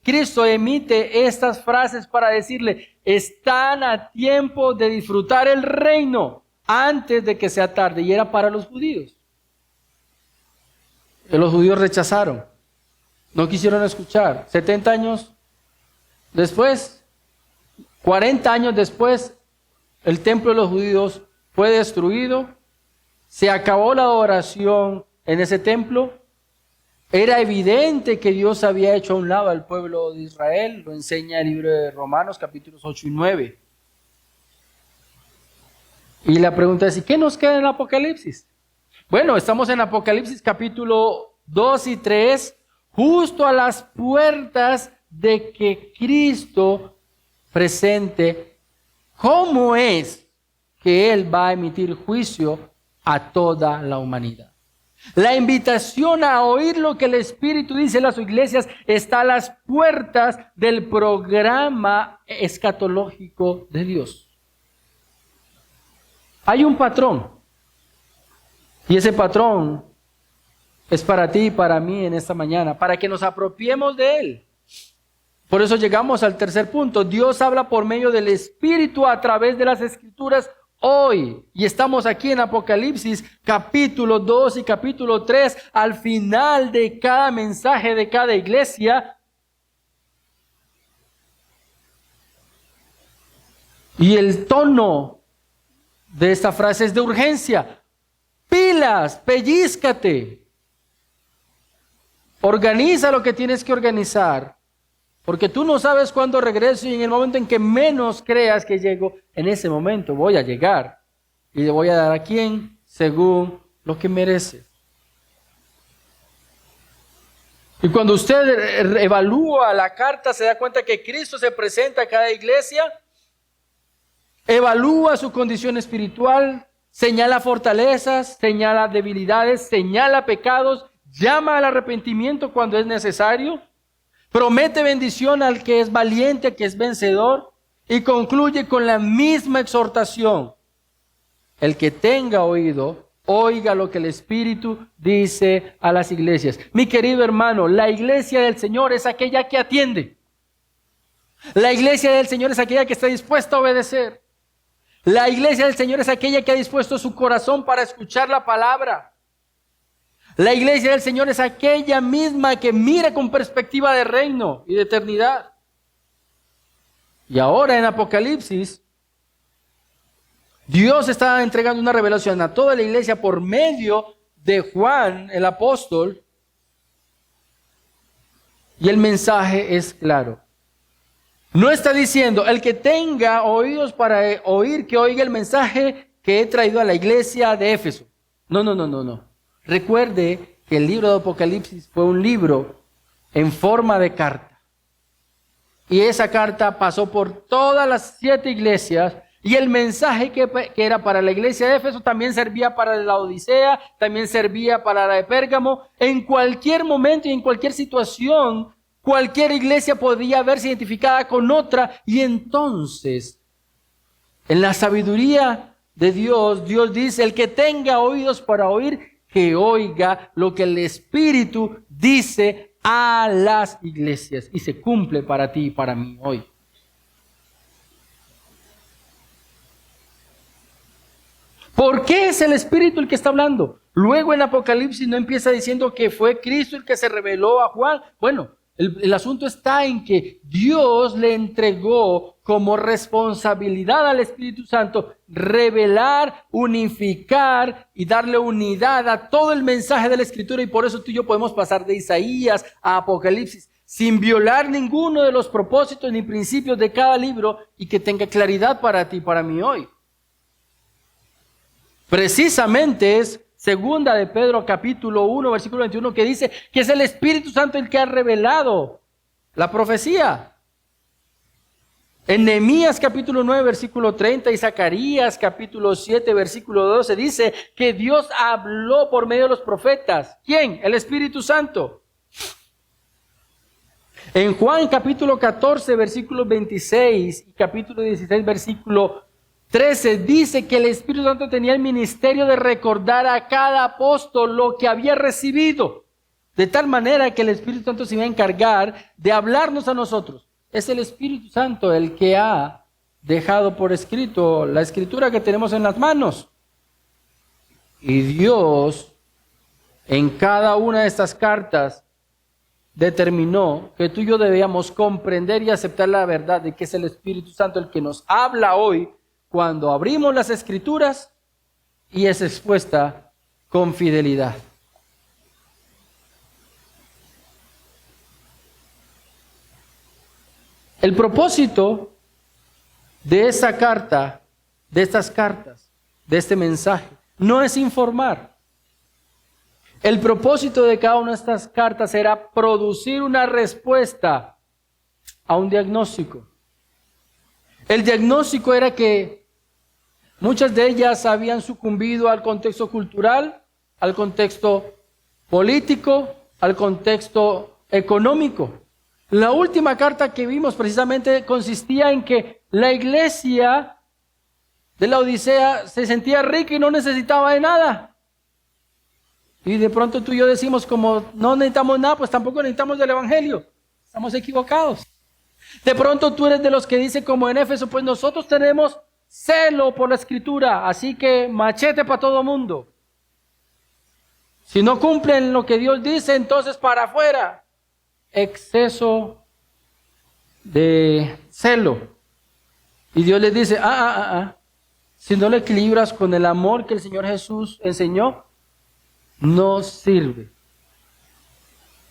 Cristo emite estas frases para decirle, están a tiempo de disfrutar el reino antes de que sea tarde. Y era para los judíos. Y los judíos rechazaron, no quisieron escuchar. 70 años después, 40 años después, el templo de los judíos fue destruido, se acabó la adoración en ese templo. Era evidente que Dios había hecho a un lado al pueblo de Israel, lo enseña el libro de Romanos, capítulos 8 y 9. Y la pregunta es, ¿y qué nos queda en Apocalipsis? Bueno, estamos en Apocalipsis capítulo 2 y 3, justo a las puertas de que Cristo presente cómo es que Él va a emitir juicio a toda la humanidad. La invitación a oír lo que el Espíritu dice a las iglesias está a las puertas del programa escatológico de Dios. Hay un patrón, y ese patrón es para ti y para mí en esta mañana, para que nos apropiemos de él. Por eso llegamos al tercer punto. Dios habla por medio del Espíritu a través de las Escrituras hoy. Y estamos aquí en Apocalipsis capítulo 2 y capítulo 3. Al final de cada mensaje de cada iglesia. Y el tono de esta frase es de urgencia. Pilas, pellízcate. Organiza lo que tienes que organizar. Porque tú no sabes cuándo regreso, y en el momento en que menos creas que llego, en ese momento voy a llegar. Y le voy a dar a quien según lo que merece. Y cuando usted evalúa la carta, se da cuenta que Cristo se presenta a cada iglesia, evalúa su condición espiritual, señala fortalezas, señala debilidades, señala pecados, llama al arrepentimiento cuando es necesario, promete bendición al que es valiente, al que es vencedor, y concluye con la misma exhortación. El que tenga oído, oiga lo que el Espíritu dice a las iglesias. Mi querido hermano, la iglesia del Señor es aquella que atiende. La iglesia del Señor es aquella que está dispuesta a obedecer. La iglesia del Señor es aquella que ha dispuesto su corazón para escuchar la palabra. La iglesia del Señor es aquella misma que mira con perspectiva de reino y de eternidad. Y ahora en Apocalipsis, Dios está entregando una revelación a toda la iglesia por medio de Juan, el apóstol. Y el mensaje es claro. No está diciendo, el que tenga oídos para oír, que oiga el mensaje que he traído a la iglesia de Éfeso. No. Recuerde que el libro de Apocalipsis fue un libro en forma de carta. Y esa carta pasó por todas las 7 iglesias. Y el mensaje que era para la iglesia de Éfeso también servía para la Odisea, también servía para la de Pérgamo. En cualquier momento y en cualquier situación, cualquier iglesia podía verse identificada con otra. Y entonces, en la sabiduría de Dios, Dios dice, el que tenga oídos para oír, que oiga lo que el Espíritu dice a las iglesias. Y se cumple para ti y para mí hoy. ¿Por qué es el Espíritu el que está hablando? Luego en Apocalipsis no empieza diciendo que fue Cristo el que se reveló a Juan. Bueno, el asunto está en que Dios le entregó como responsabilidad al Espíritu Santo revelar, unificar y darle unidad a todo el mensaje de la Escritura. Y por eso tú y yo podemos pasar de Isaías a Apocalipsis sin violar ninguno de los propósitos ni principios de cada libro y que tenga claridad para ti y para mí hoy. Precisamente es segunda de Pedro capítulo 1 versículo 21 que dice que es el Espíritu Santo el que ha revelado la profecía. En Nehemías capítulo 9 versículo 30 y Zacarías capítulo 7 versículo 12 dice que Dios habló por medio de los profetas. ¿Quién? El Espíritu Santo. En Juan capítulo 14 versículo 26 y capítulo 16 versículo 13 dice que el Espíritu Santo tenía el ministerio de recordar a cada apóstol lo que había recibido. De tal manera que el Espíritu Santo se iba a encargar de hablarnos a nosotros. Es el Espíritu Santo el que ha dejado por escrito la escritura que tenemos en las manos. Y Dios en cada una de estas cartas determinó que tú y yo debíamos comprender y aceptar la verdad de que es el Espíritu Santo el que nos habla hoy cuando abrimos las Escrituras y es expuesta con fidelidad. El propósito de esa carta, de estas cartas, de este mensaje, no es informar. El propósito de cada una de estas cartas era producir una respuesta a un diagnóstico. El diagnóstico era que muchas de ellas habían sucumbido al contexto cultural, al contexto político, al contexto económico. La última carta que vimos precisamente consistía en que la iglesia de la Odisea se sentía rica y no necesitaba de nada. Y de pronto tú y yo decimos, como no necesitamos nada, pues tampoco necesitamos del Evangelio. Estamos equivocados. De pronto tú eres de los que dice, como en Éfeso, pues nosotros tenemos celo por la Escritura, así que machete para todo mundo. Si no cumplen lo que Dios dice, entonces para afuera. Exceso de celo. Y Dios les dice, si no lo equilibras con el amor que el Señor Jesús enseñó, no sirve.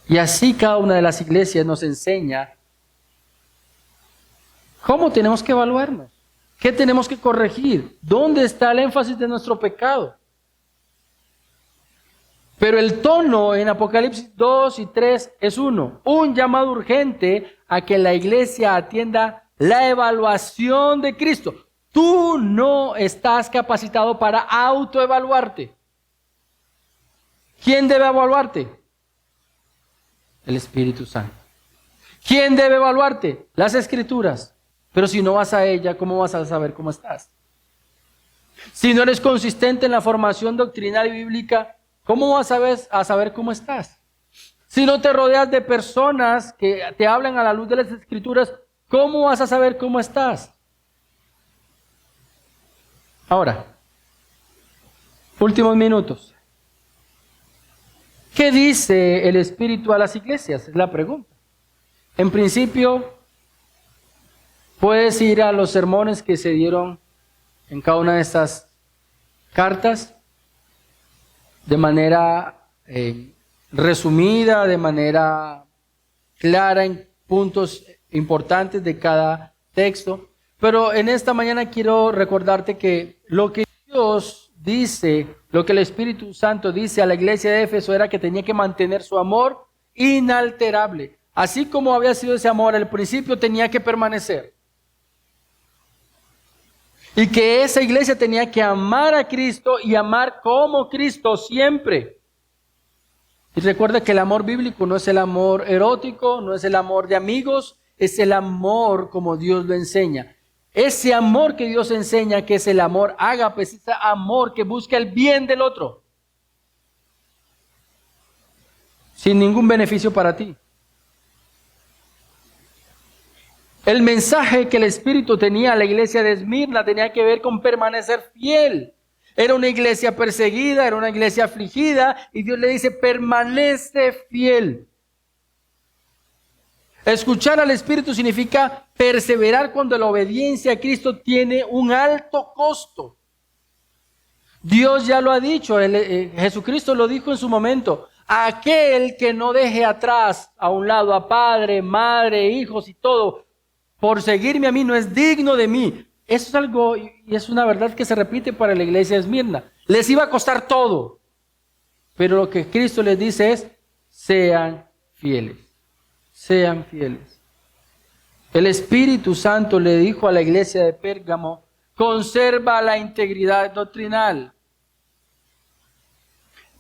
Y así cada una de las iglesias nos enseña cómo tenemos que evaluarnos, qué tenemos que corregir, dónde está el énfasis de nuestro pecado. Pero el tono en Apocalipsis 2 y 3 es uno, un llamado urgente a que la iglesia atienda la evaluación de Cristo. Tú no estás capacitado para autoevaluarte. ¿Quién debe evaluarte? El Espíritu Santo. ¿Quién debe evaluarte? Las Escrituras. Pero si no vas a ella, ¿cómo vas a saber cómo estás? Si no eres consistente en la formación doctrinal y bíblica, ¿cómo vas a saber cómo estás? Si no te rodeas de personas que te hablan a la luz de las Escrituras, ¿cómo vas a saber cómo estás? Ahora, últimos minutos. ¿Qué dice el Espíritu a las iglesias? Es la pregunta. En principio, puedes ir a los sermones que se dieron en cada una de estas cartas de manera resumida, de manera clara en puntos importantes de cada texto. Pero en esta mañana quiero recordarte que lo que Dios dice, lo que el Espíritu Santo dice a la iglesia de Éfeso era que tenía que mantener su amor inalterable. Así como había sido ese amor al principio, tenía que permanecer. Y que esa iglesia tenía que amar a Cristo y amar como Cristo siempre. Y recuerda que el amor bíblico no es el amor erótico, no es el amor de amigos, es el amor como Dios lo enseña. Ese amor que Dios enseña, que es el amor ágape, es ese amor que busca el bien del otro, sin ningún beneficio para ti. El mensaje que el Espíritu tenía a la iglesia de Esmirna tenía que ver con permanecer fiel. Era una iglesia perseguida, era una iglesia afligida, y Dios le dice, permanece fiel. Escuchar al Espíritu significa perseverar cuando la obediencia a Cristo tiene un alto costo. Dios ya lo ha dicho, Jesucristo lo dijo en su momento. Aquel que no deje atrás a un lado a padre, madre, hijos y todo, por seguirme a mí no es digno de mí. Eso es algo, y es una verdad que se repite para la iglesia de Esmirna. Les iba a costar todo. Pero lo que Cristo les dice es, sean fieles. Sean fieles. El Espíritu Santo le dijo a la iglesia de Pérgamo, conserva la integridad doctrinal.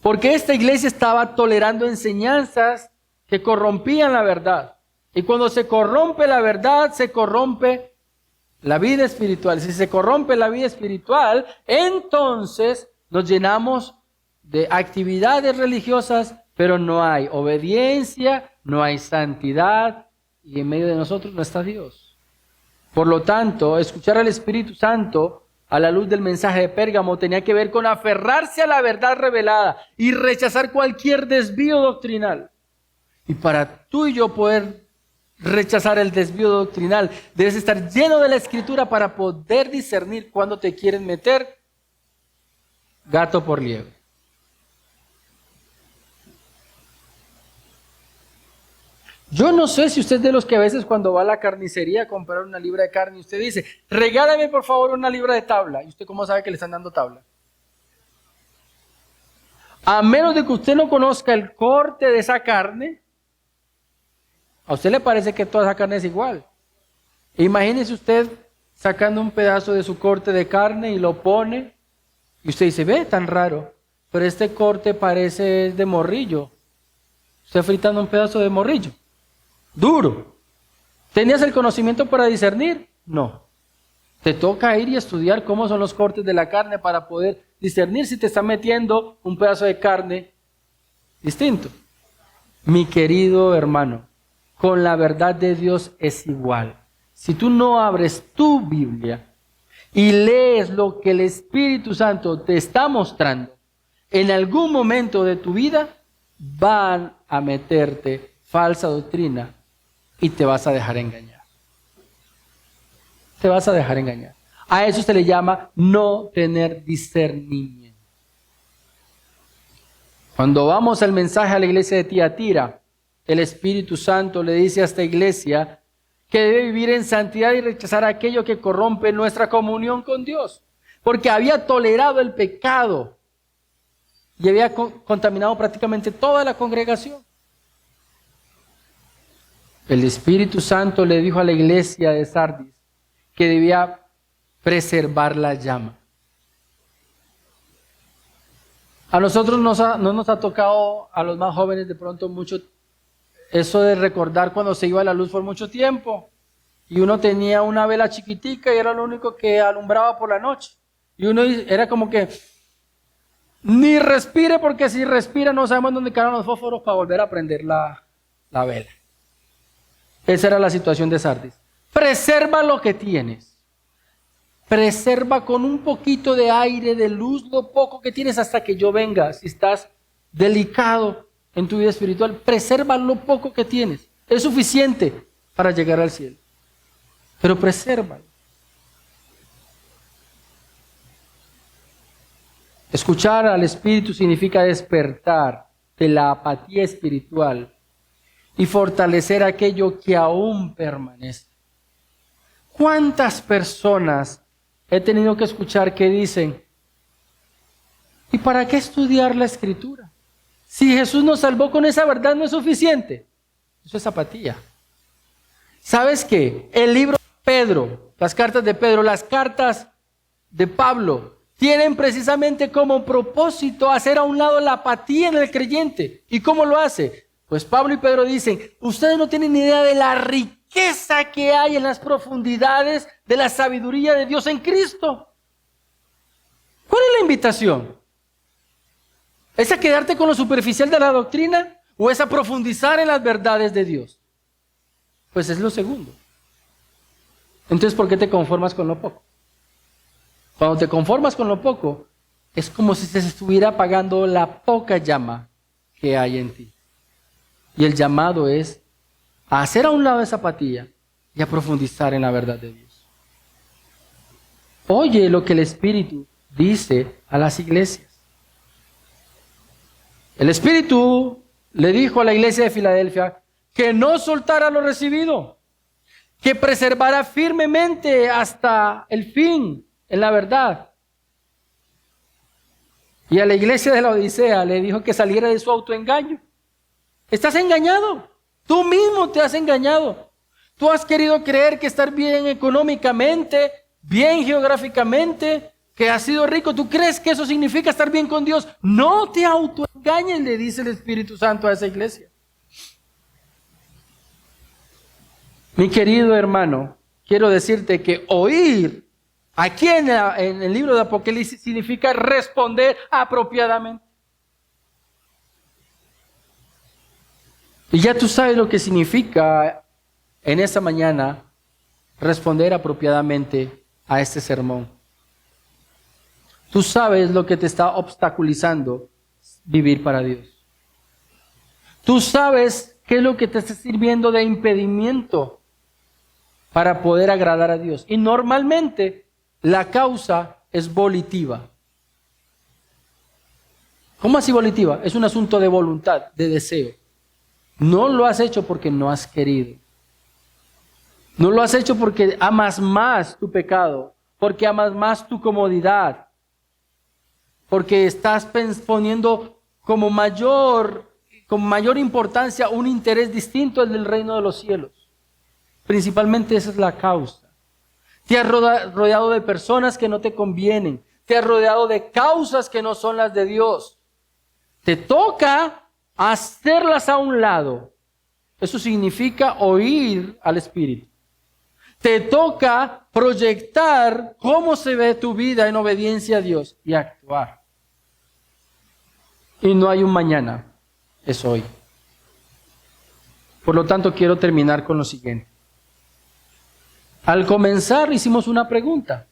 Porque esta iglesia estaba tolerando enseñanzas que corrompían la verdad. Y cuando se corrompe la verdad, se corrompe la vida espiritual. Si se corrompe la vida espiritual, entonces nos llenamos de actividades religiosas, pero no hay obediencia, no hay santidad, y en medio de nosotros no está Dios. Por lo tanto, escuchar al Espíritu Santo a la luz del mensaje de Pérgamo tenía que ver con aferrarse a la verdad revelada y rechazar cualquier desvío doctrinal. Y para tú y yo poder rechazar el desvío doctrinal, debes estar lleno de la Escritura para poder discernir cuando te quieren meter gato por liebre. Yo no sé si usted es de los que a veces cuando va a la carnicería a comprar una libra de carne, usted dice, regálame por favor una libra de tabla. ¿Y usted cómo sabe que le están dando tabla? A menos de que usted no conozca el corte de esa carne, a usted le parece que toda esa carne es igual. Imagínese usted sacando un pedazo de su corte de carne y lo pone, y usted dice, ve, tan raro, pero este corte parece de morrillo. Usted fritando un pedazo de morrillo. Duro. ¿Tenías el conocimiento para discernir? No. Te toca ir y estudiar cómo son los cortes de la carne para poder discernir si te está metiendo un pedazo de carne distinto. Mi querido hermano, con la verdad de Dios es igual. Si tú no abres tu Biblia y lees lo que el Espíritu Santo te está mostrando, en algún momento de tu vida van a meterte falsa doctrina y te vas a dejar engañar. Te vas a dejar engañar. A eso se le llama no tener discernimiento. Cuando vamos al mensaje a la iglesia de Tiatira, el Espíritu Santo le dice a esta iglesia que debe vivir en santidad y rechazar aquello que corrompe nuestra comunión con Dios. Porque había tolerado el pecado y había contaminado prácticamente toda la congregación. El Espíritu Santo le dijo a la iglesia de Sardis que debía preservar la llama. A nosotros no nos ha tocado, a los más jóvenes de pronto mucho, eso de recordar cuando se iba la luz por mucho tiempo. Y uno tenía una vela chiquitica y era lo único que alumbraba por la noche. Y uno era como que, ni respire, porque si respira no sabemos dónde quedaron los fósforos para volver a prender la vela. Esa era la situación de Sardis. Preserva lo que tienes. Preserva con un poquito de aire, de luz, lo poco que tienes hasta que yo venga. Si estás delicado en tu vida espiritual, preserva lo poco que tienes. Es suficiente para llegar al cielo. Pero presérvalo. Escuchar al Espíritu significa despertar de la apatía espiritual y fortalecer aquello que aún permanece. ¿Cuántas personas he tenido que escuchar que dicen, ¿y para qué estudiar la Escritura? Si Jesús nos salvó con esa verdad, ¿no es suficiente? Eso es apatía. ¿Sabes qué? El libro de Pedro, las cartas de Pedro, las cartas de Pablo, tienen precisamente como propósito hacer a un lado la apatía en el creyente. ¿Y cómo lo hace? Pues Pablo y Pedro dicen, ustedes no tienen ni idea de la riqueza que hay en las profundidades de la sabiduría de Dios en Cristo. ¿Cuál es la invitación? ¿Es a quedarte con lo superficial de la doctrina o es a profundizar en las verdades de Dios? Pues es lo segundo. Entonces, ¿por qué te conformas con lo poco? Cuando te conformas con lo poco, es como si se estuviera apagando la poca llama que hay en ti. Y el llamado es a hacer a un lado esa apatía y a profundizar en la verdad de Dios. Oye lo que el Espíritu dice a las iglesias. El Espíritu le dijo a la iglesia de Filadelfia que no soltara lo recibido, que preservara firmemente hasta el fin en la verdad. Y a la iglesia de la Odisea le dijo que saliera de su autoengaño. Estás engañado. Tú mismo te has engañado. Tú has querido creer que estar bien económicamente, bien geográficamente, que has sido rico. ¿Tú crees que eso significa estar bien con Dios? No te autoengañes, le dice el Espíritu Santo a esa iglesia. Mi querido hermano, quiero decirte que oír aquí en el libro de Apocalipsis significa responder apropiadamente. Y ya tú sabes lo que significa en esta mañana responder apropiadamente a este sermón. Tú sabes lo que te está obstaculizando vivir para Dios. Tú sabes qué es lo que te está sirviendo de impedimento para poder agradar a Dios. Y normalmente la causa es volitiva. ¿Cómo así volitiva? Es un asunto de voluntad, de deseo. No lo has hecho porque no has querido. No lo has hecho porque amas más tu pecado, porque amas más tu comodidad, porque estás poniendo como mayor importancia un interés distinto al del reino de los cielos. Principalmente esa es la causa. Te has rodeado de personas que no te convienen. Te has rodeado de causas que no son las de Dios. Te toca hacerlas a un lado. Eso significa oír al Espíritu. Te toca proyectar cómo se ve tu vida en obediencia a Dios y actuar. Y no hay un mañana, es hoy. Por lo tanto, quiero terminar con lo siguiente. Al comenzar hicimos una pregunta.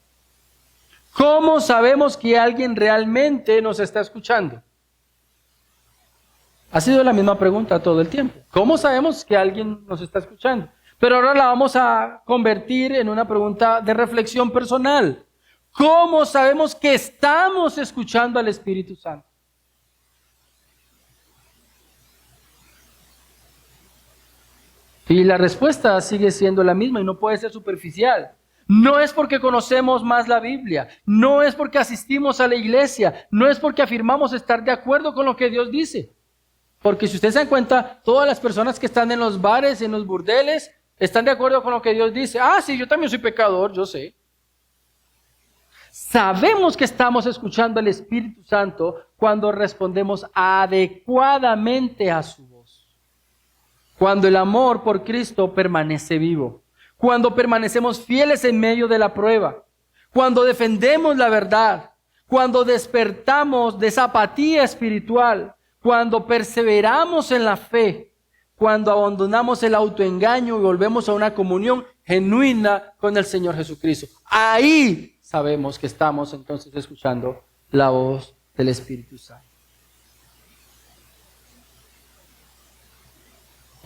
¿Cómo sabemos que alguien realmente nos está escuchando? Ha sido la misma pregunta todo el tiempo. ¿Cómo sabemos que alguien nos está escuchando? Pero ahora la vamos a convertir en una pregunta de reflexión personal. ¿Cómo sabemos que estamos escuchando al Espíritu Santo? Y la respuesta sigue siendo la misma y no puede ser superficial. No es porque conocemos más la Biblia, no es porque asistimos a la iglesia, no es porque afirmamos estar de acuerdo con lo que Dios dice. Porque si ustedes se dan cuenta, todas las personas que están en los bares, en los burdeles, están de acuerdo con lo que Dios dice. Ah, sí, yo también soy pecador, yo sé. Sabemos que estamos escuchando al Espíritu Santo cuando respondemos adecuadamente a su voz. Cuando el amor por Cristo permanece vivo. Cuando permanecemos fieles en medio de la prueba. Cuando defendemos la verdad. Cuando despertamos de esa apatía espiritual. Cuando perseveramos en la fe. Cuando abandonamos el autoengaño y volvemos a una comunión genuina con el Señor Jesucristo. Ahí sabemos que estamos entonces escuchando la voz del Espíritu Santo.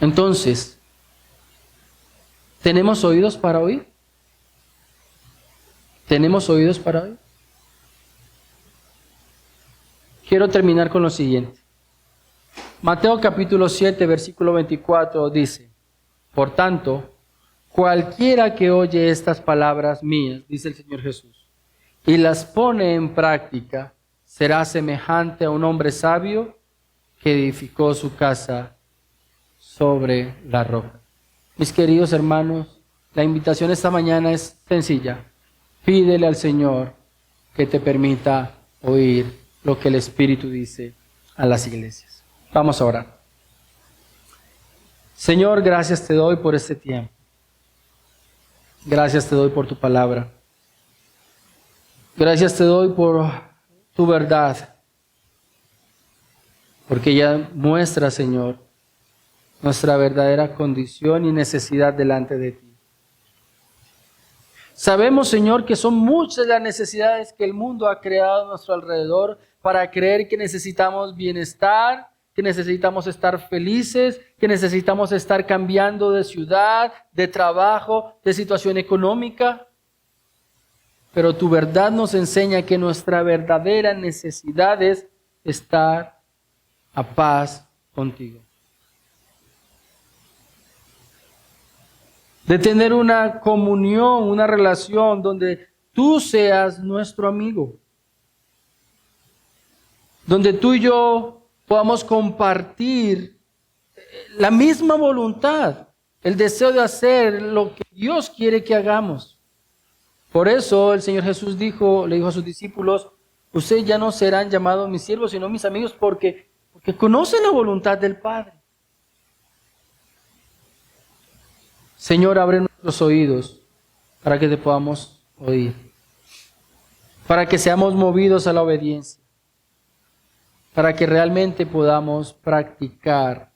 Entonces, ¿tenemos oídos para oír? ¿Tenemos oídos para oír? quiero terminar con lo siguiente. Mateo capítulo 7, versículo 24 dice, por tanto, cualquiera que oye estas palabras mías, dice el Señor Jesús, y las pone en práctica, será semejante a un hombre sabio que edificó su casa sobre la roca. Mis queridos hermanos, la invitación esta mañana es sencilla. Pídele al Señor que te permita oír lo que el Espíritu dice a las iglesias. Vamos a orar. Señor, gracias te doy por este tiempo. Gracias te doy por tu palabra. Gracias te doy por tu verdad. Porque ella muestra, Señor, nuestra verdadera condición y necesidad delante de ti. Sabemos, Señor, que son muchas las necesidades que el mundo ha creado a nuestro alrededor para creer que necesitamos bienestar, que necesitamos estar felices, que necesitamos estar cambiando de ciudad, de trabajo, de situación económica. Pero tu verdad nos enseña que nuestra verdadera necesidad es estar a paz contigo. De tener una comunión, una relación donde tú seas nuestro amigo. Donde tú y yo podamos compartir la misma voluntad, el deseo de hacer lo que Dios quiere que hagamos. Por eso el Señor Jesús le dijo a sus discípulos, ustedes ya no serán llamados mis siervos, sino mis amigos, porque conocen la voluntad del Padre. Señor, abre nuestros oídos para que te podamos oír, para que seamos movidos a la obediencia, para que realmente podamos practicar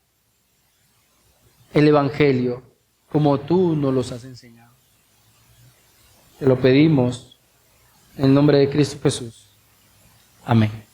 el Evangelio como tú nos los has enseñado. Te lo pedimos en el nombre de Cristo Jesús. Amén.